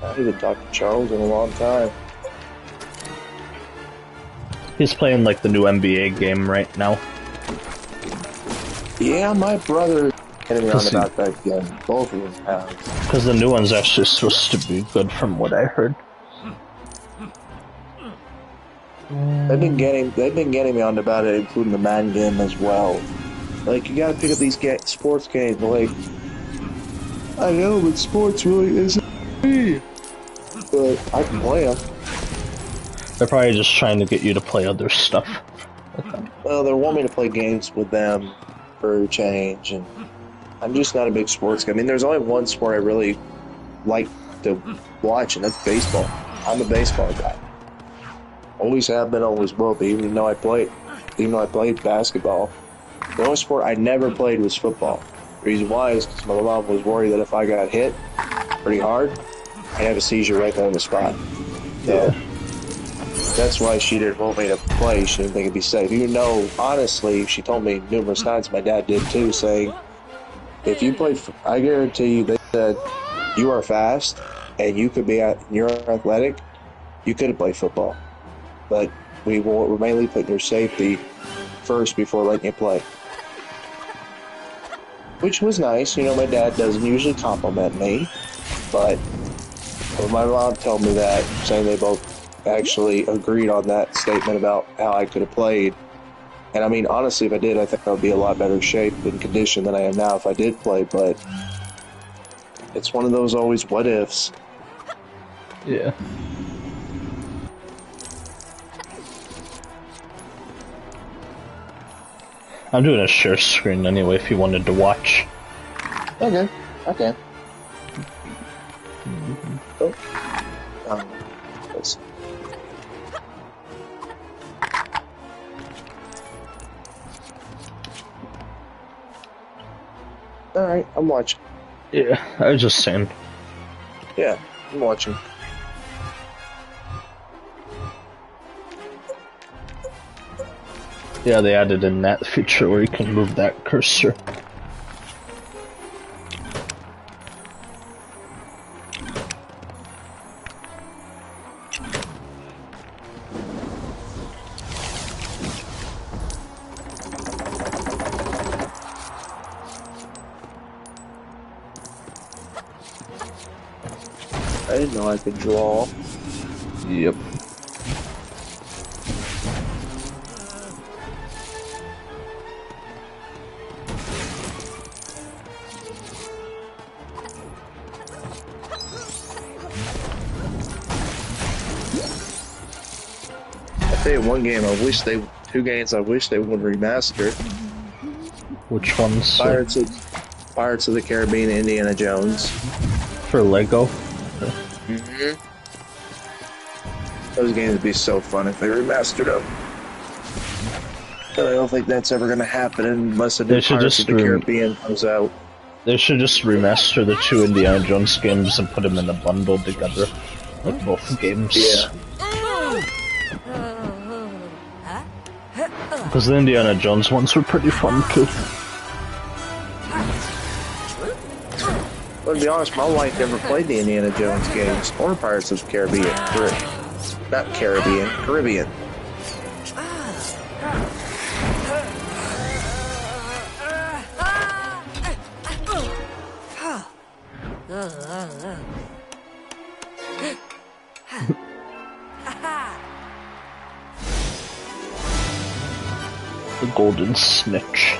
I haven't talked to Charles in a long time. He's playing like the new NBA game right now. Yeah, my brother getting me on about that game. Both of them have. Because the new one's actually supposed to be good from what I heard. They've been getting me on about it, including the Madden game as well. Like, you gotta pick up these sports games. Like, I know, but sports really isn't me. But I can play them. They're probably just trying to get you to play other stuff. Well, they want me to play games with them for a change, and I'm just not a big sports guy. I mean, there's only one sport I really like to watch, and that's baseball. I'm a baseball guy. Always have been, always will be, even though I played basketball. The only sport I never played was football. The reason why is because my mom was worried that if I got hit pretty hard, I'd have a seizure right there on the spot. So, that's why she didn't want me to play. She didn't think it'd be safe. Even though, honestly, she told me numerous times, my dad did too, saying, if you play, I guarantee you, they said, you are fast, and you could be, you're athletic, you could have played football. But we're mainly putting your safety first before letting you play. Which was nice. You know, my dad doesn't usually compliment me, but my mom told me that, saying they both actually agreed on that statement about how I could have played. And I mean, honestly, if I did, I think I would be a lot better shape and condition than I am now if I did play, but it's one of those always what ifs. Yeah. I'm doing a share screen anyway if you wanted to watch. Okay, okay. Oh. Alright, I'm watching. Yeah, I was just saying. Yeah, I'm watching. Yeah, they added in that feature where you can move that cursor. I didn't know I could draw. Yep. I'll tell you two games I wish they would remaster. Which ones? Pirates of the Caribbean, Indiana Jones. For Lego? Mm-hmm. Those games would be so fun if they remastered them. But I don't think that's ever going to happen unless a new Pirates of the Caribbean comes out. They should just remaster the two Indiana Jones games and put them in a bundle together. Like both games. Yeah. Because the Indiana Jones ones were pretty fun too. Well, to be honest, my wife never played the Indiana Jones games or Pirates of the Caribbean. Not Caribbean, Caribbean. The Golden Snitch.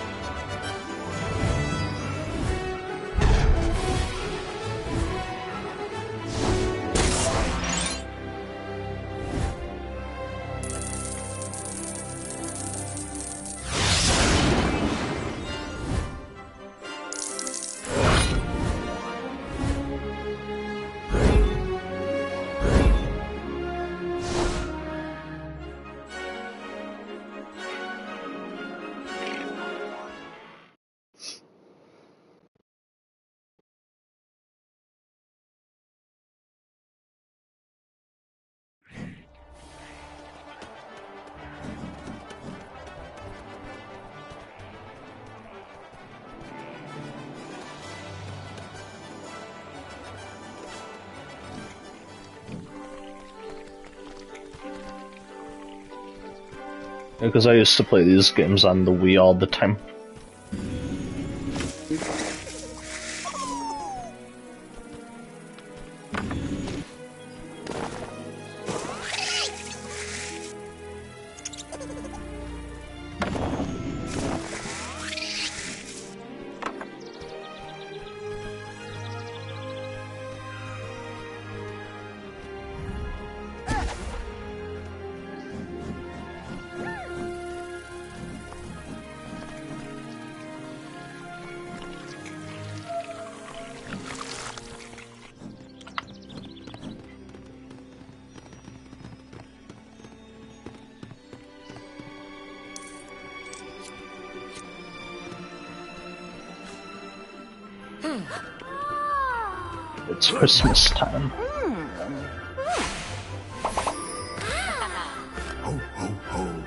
Because I used to play these games on the Wii all the time. It's Christmas time. Ho, ho, ho.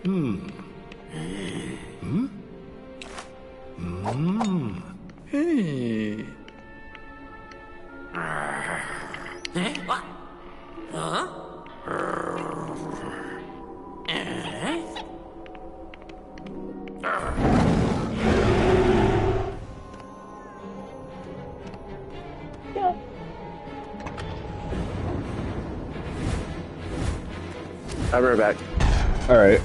Hey. What? Huh? I'll be right back. Alright.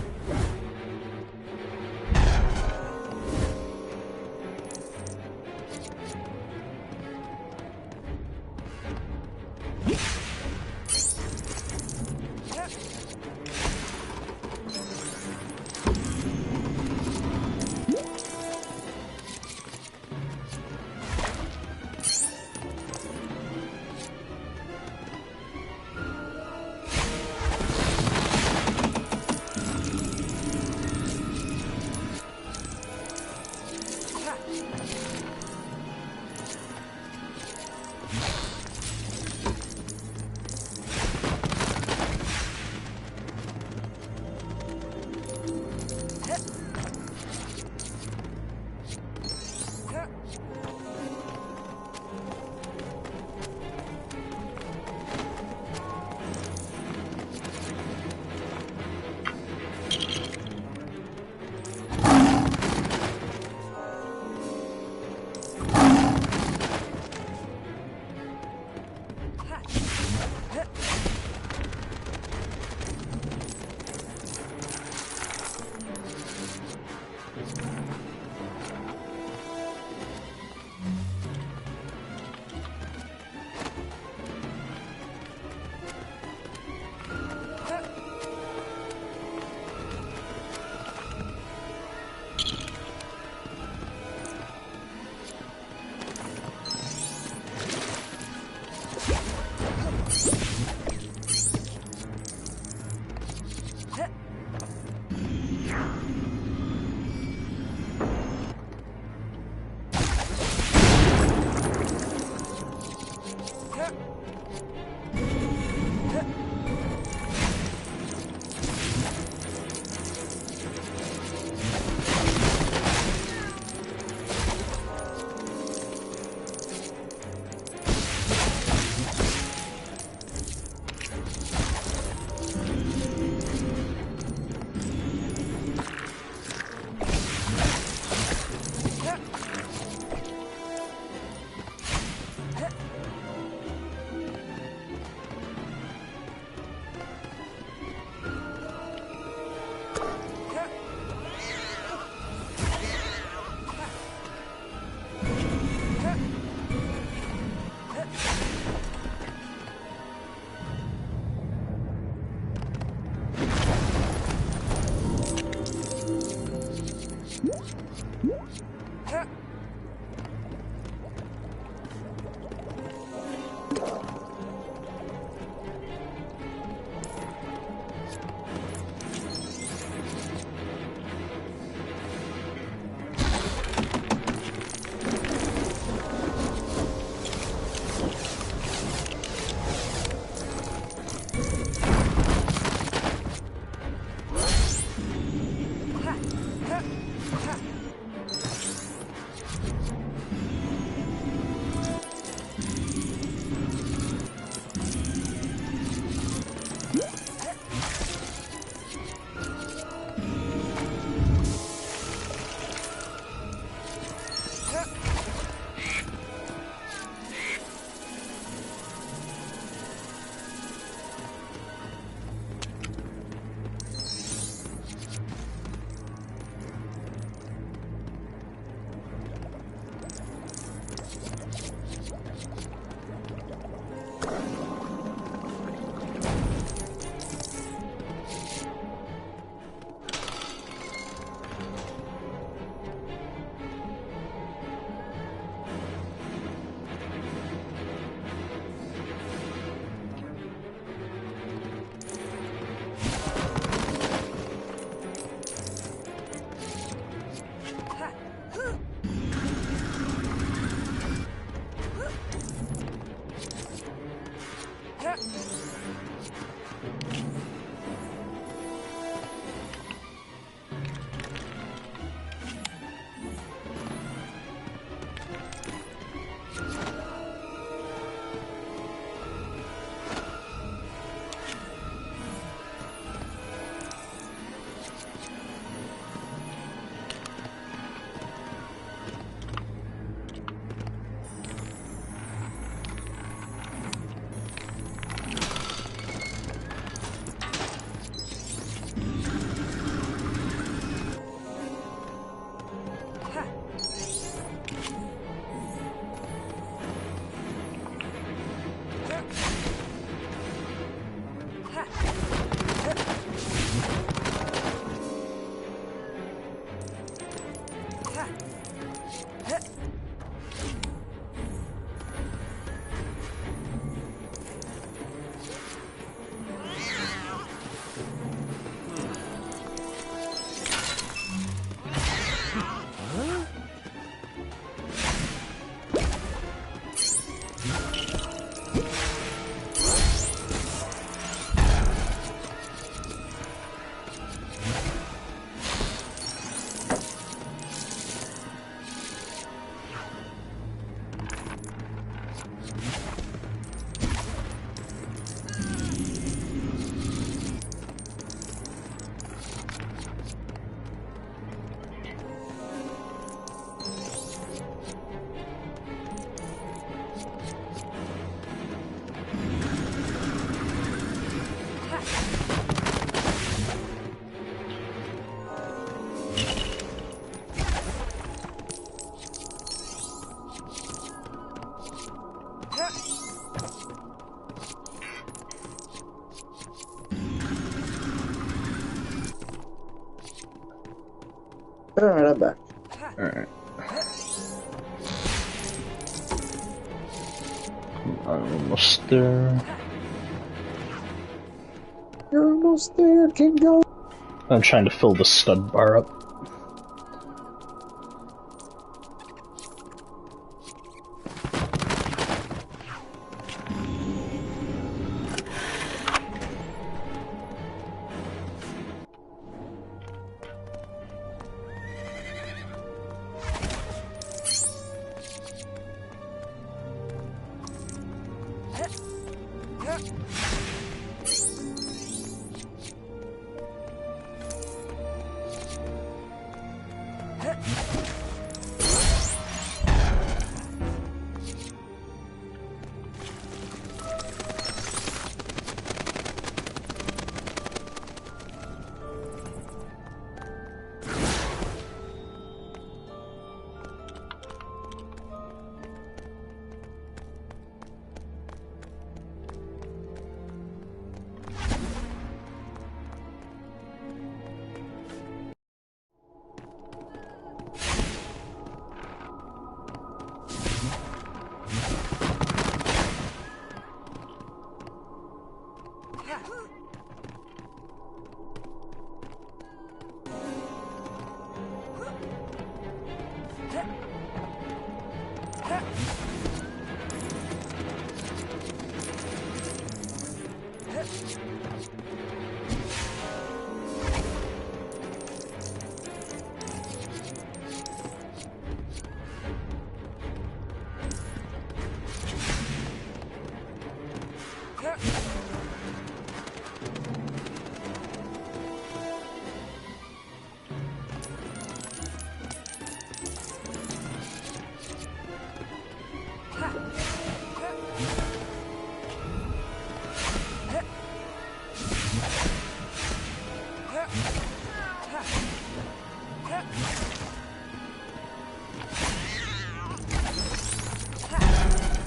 Alright, I'm back. Alright. Almost there. You're almost there, Kingo. I'm trying to fill the stud bar up.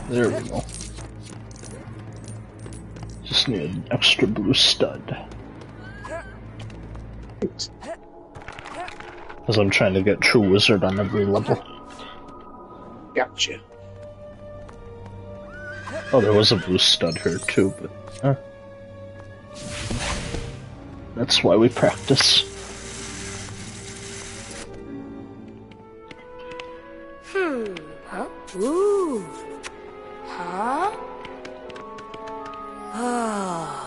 There we go. Just need an extra blue stud. Because I'm trying to get true wizard on every level. Gotcha. Oh, there was a blue stud here too, but that's why we practice. Huh? Ooh. Huh? Oh.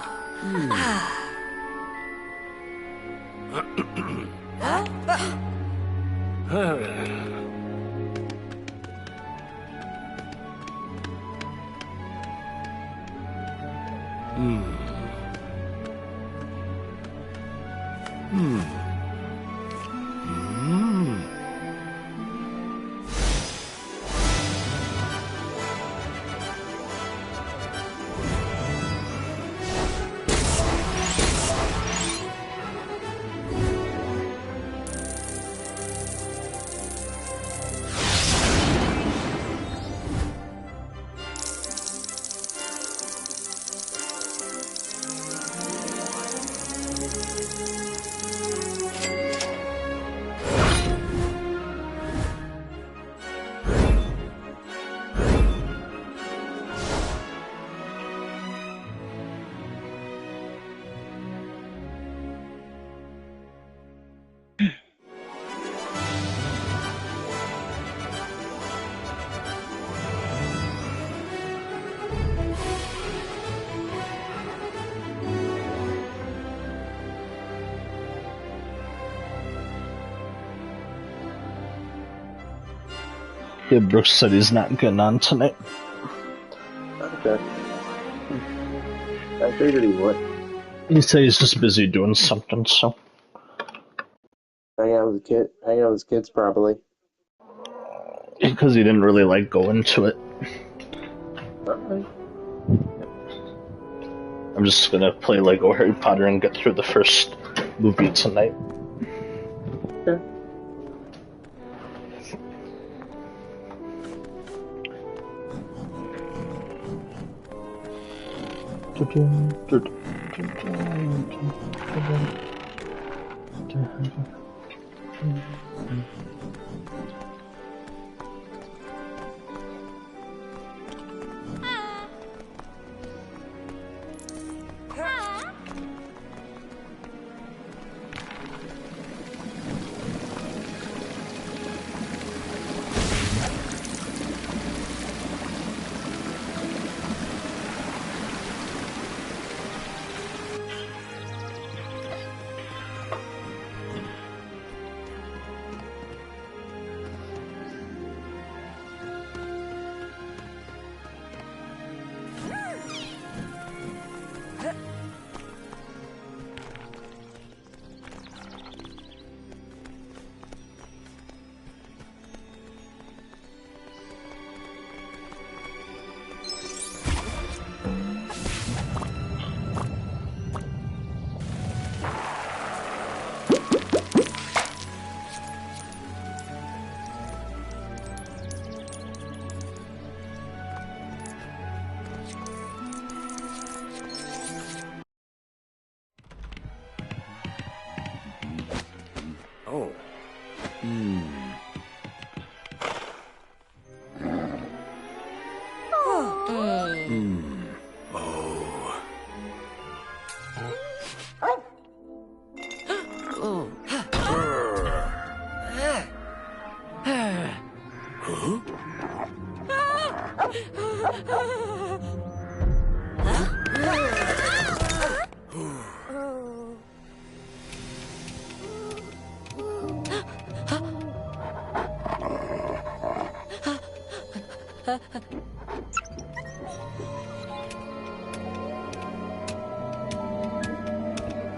Yeah, Brooks said he's not getting on tonight. Okay. I figured he would. He said he's just busy doing something, so. Hang out with the kid. Hang out with his kids, probably. Because he didn't really like going to it. Alright. I'm just gonna play Lego Harry Potter and get through the first movie tonight. Okay. Oh.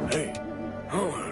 Hey. Oh.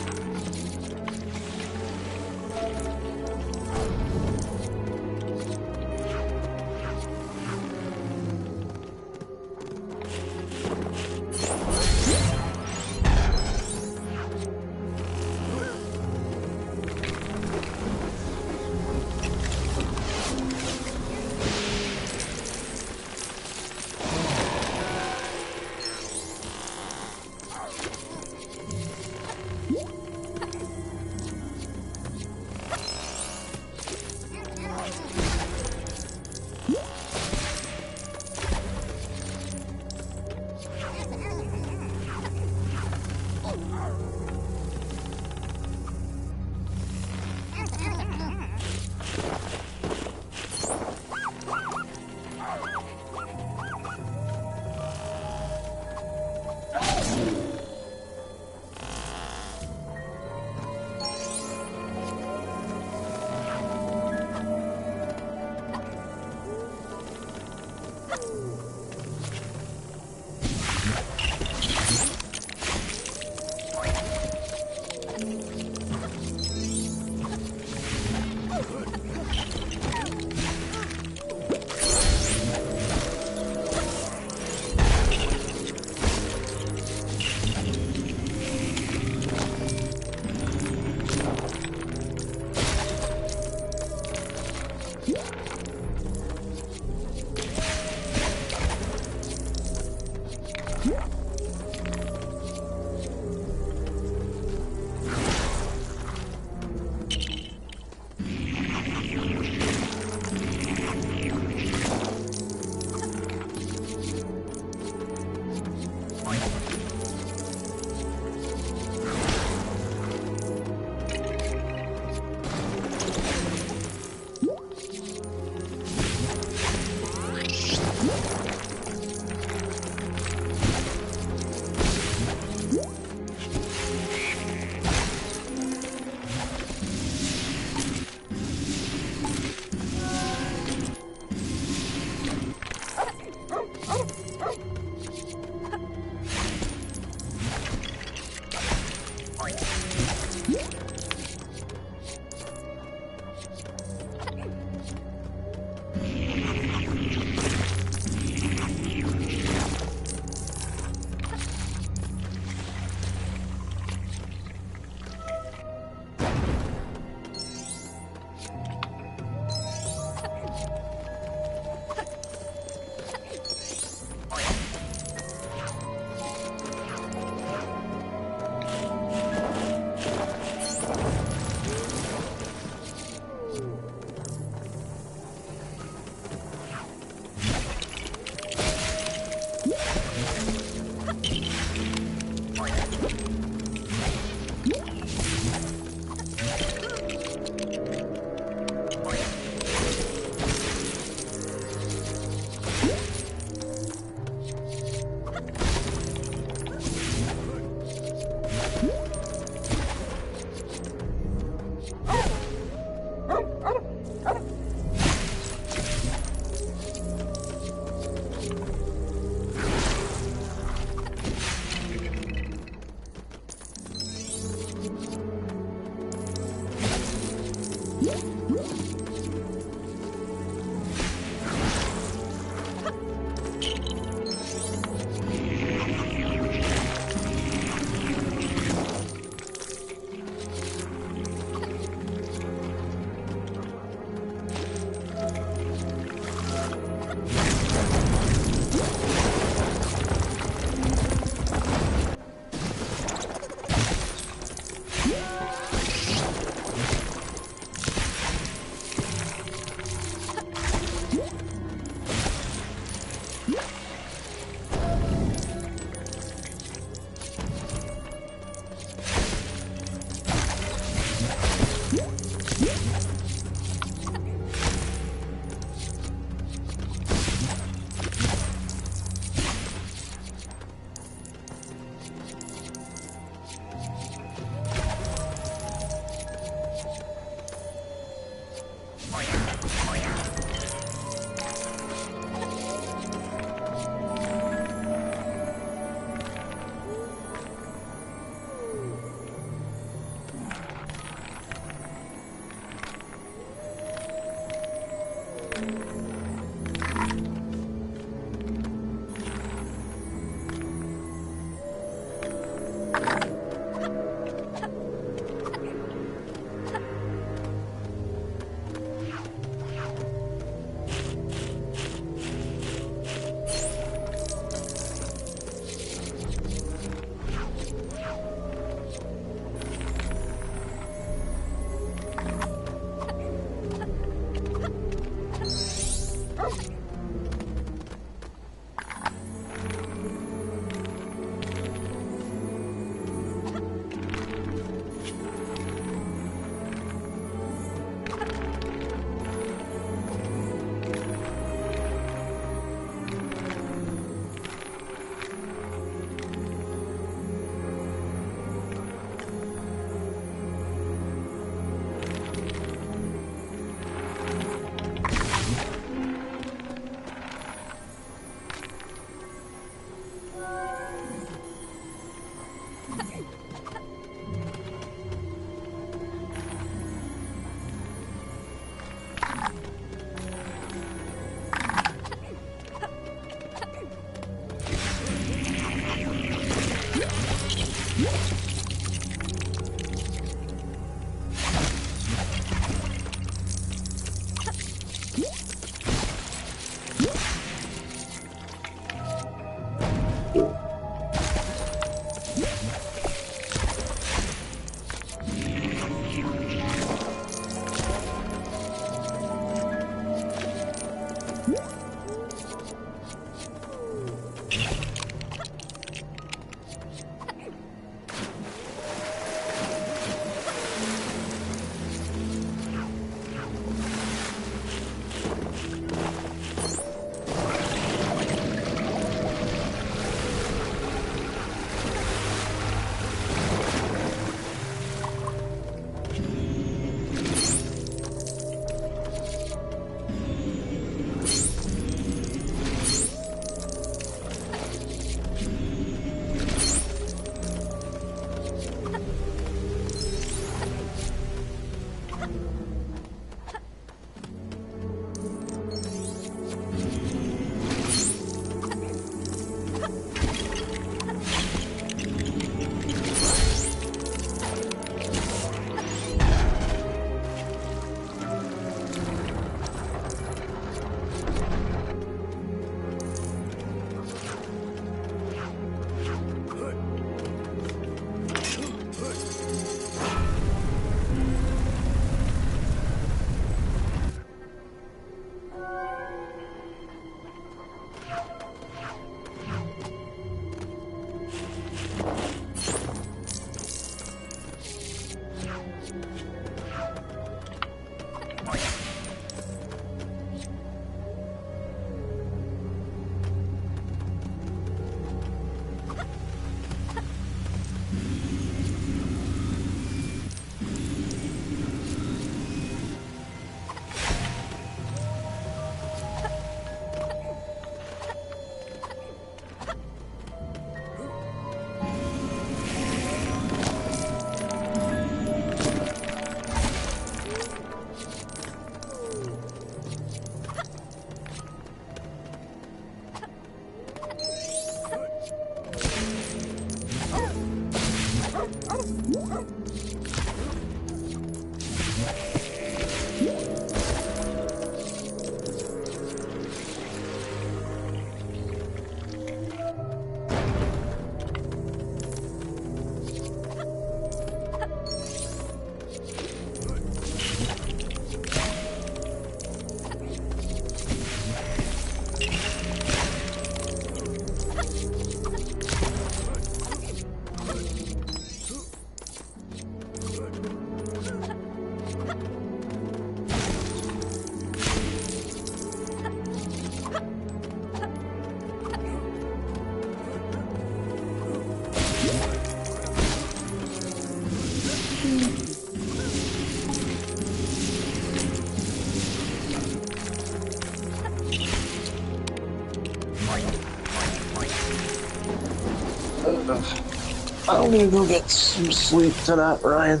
I'm gonna go get some sleep tonight, Ryan.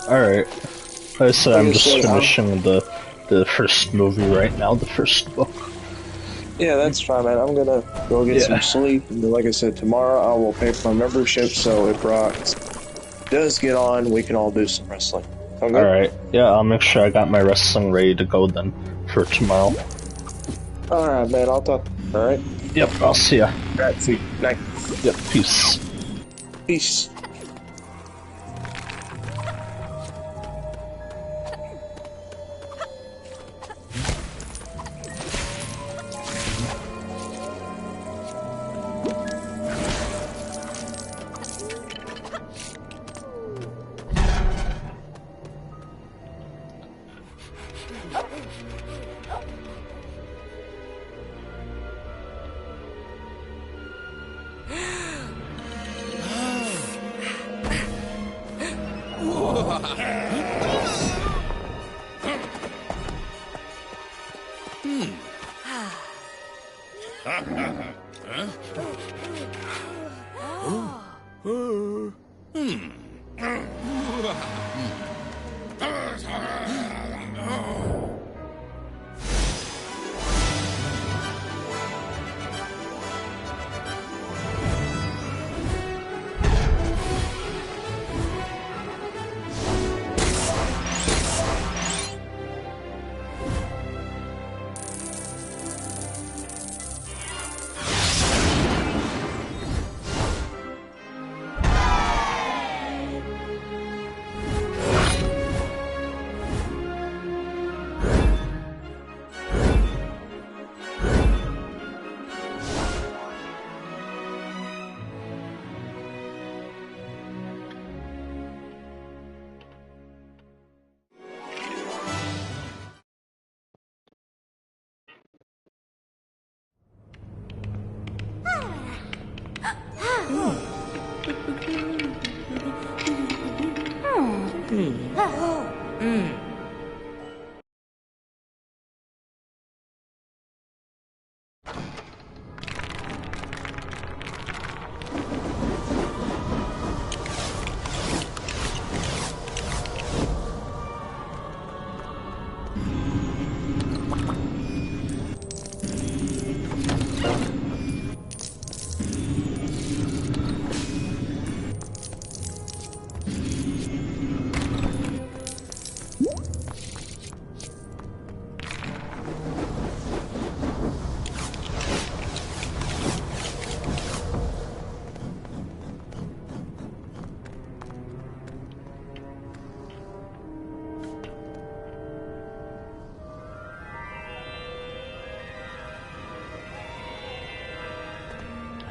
Alright. Like I said, I'm just Like I said, finishing the first movie right now, the first book. Yeah, that's fine, man. I'm gonna go get some sleep. And like I said, tomorrow I will pay for my membership, so if Rock does get on, we can all do some wrestling. Sound good? Alright. Yeah, I'll make sure I got my wrestling ready to go then for tomorrow. Alright, man. I'll talk. Alright? Yep, I'll see ya. Alright, see you. Night. Yep, peace. Peace.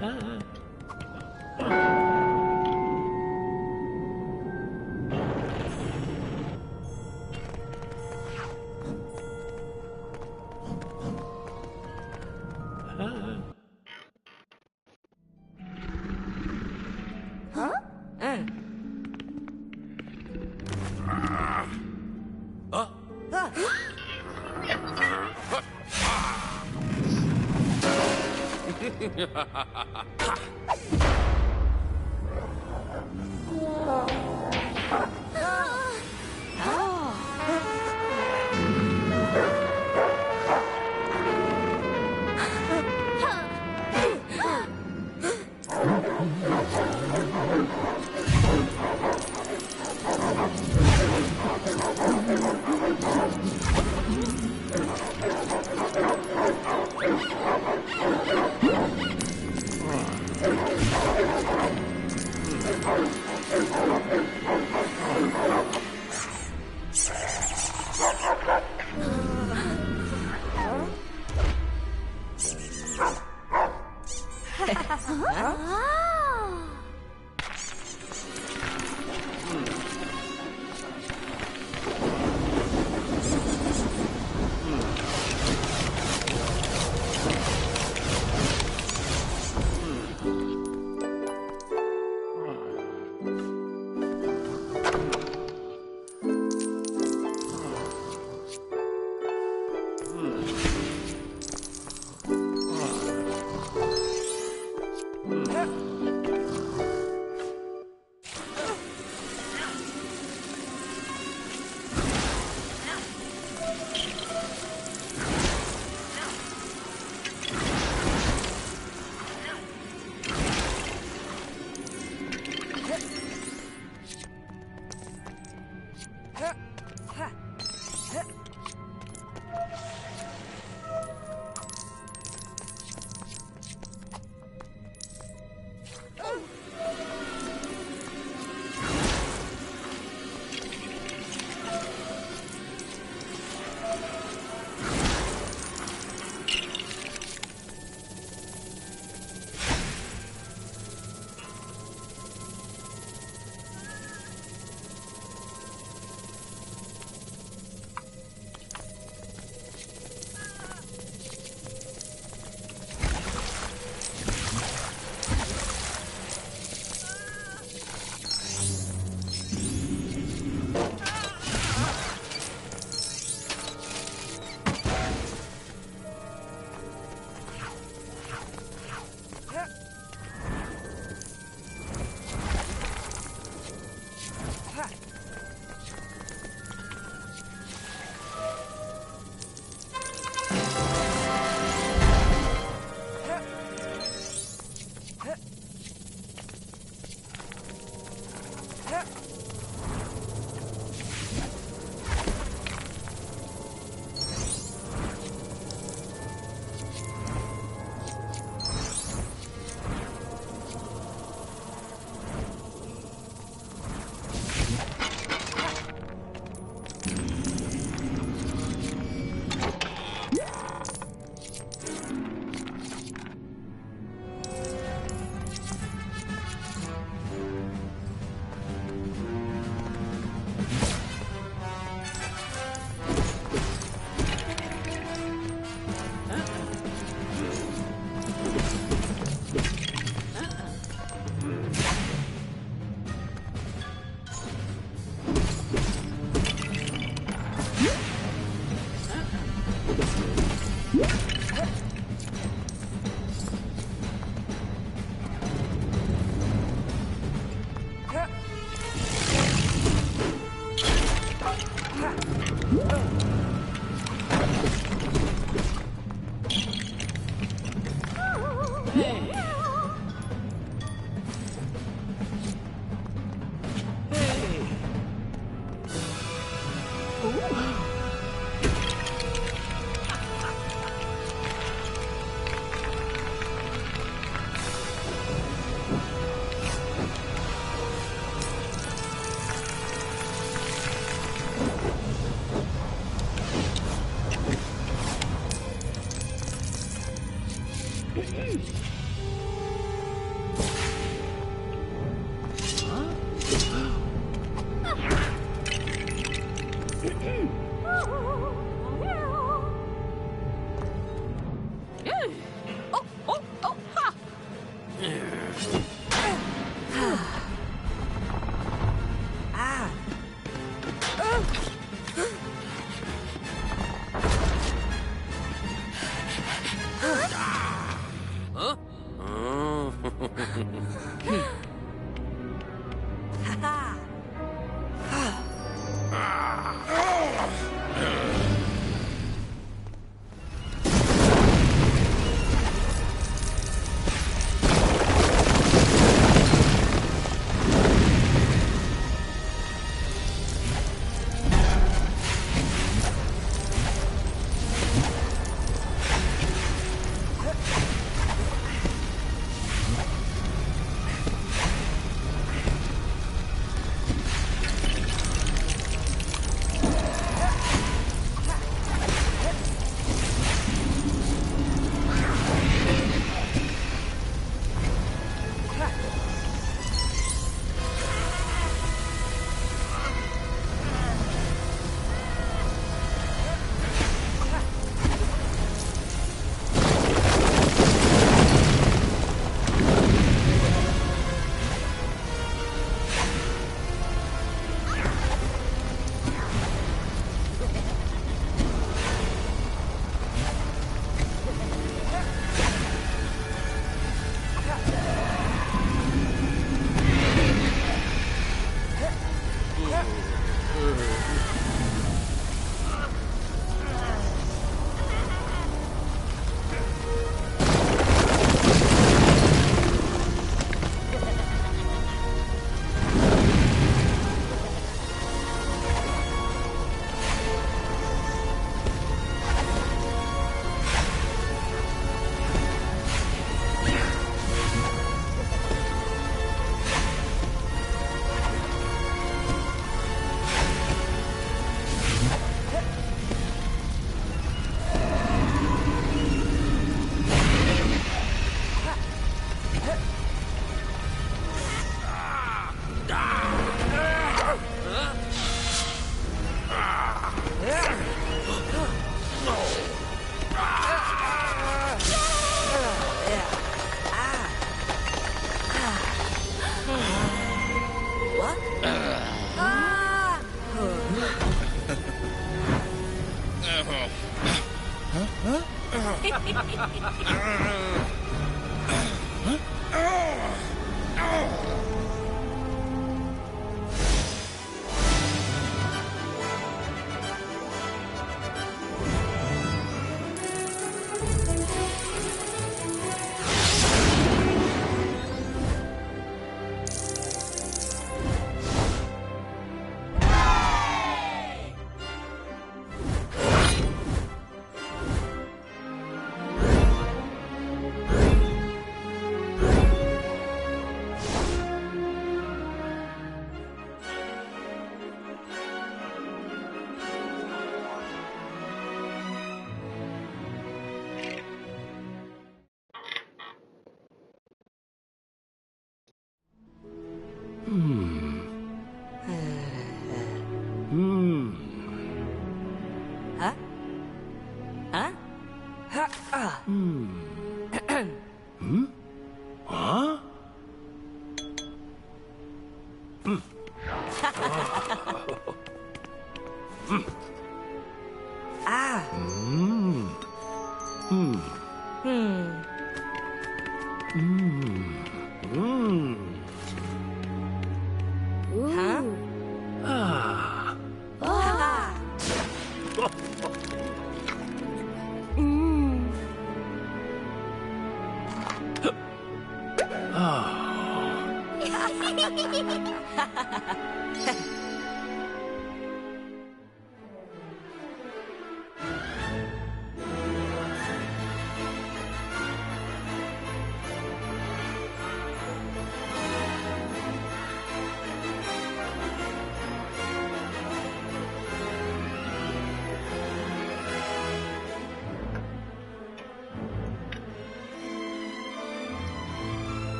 Huh?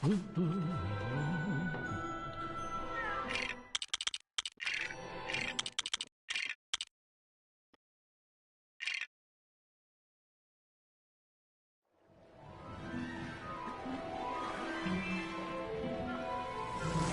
Mm-hmm.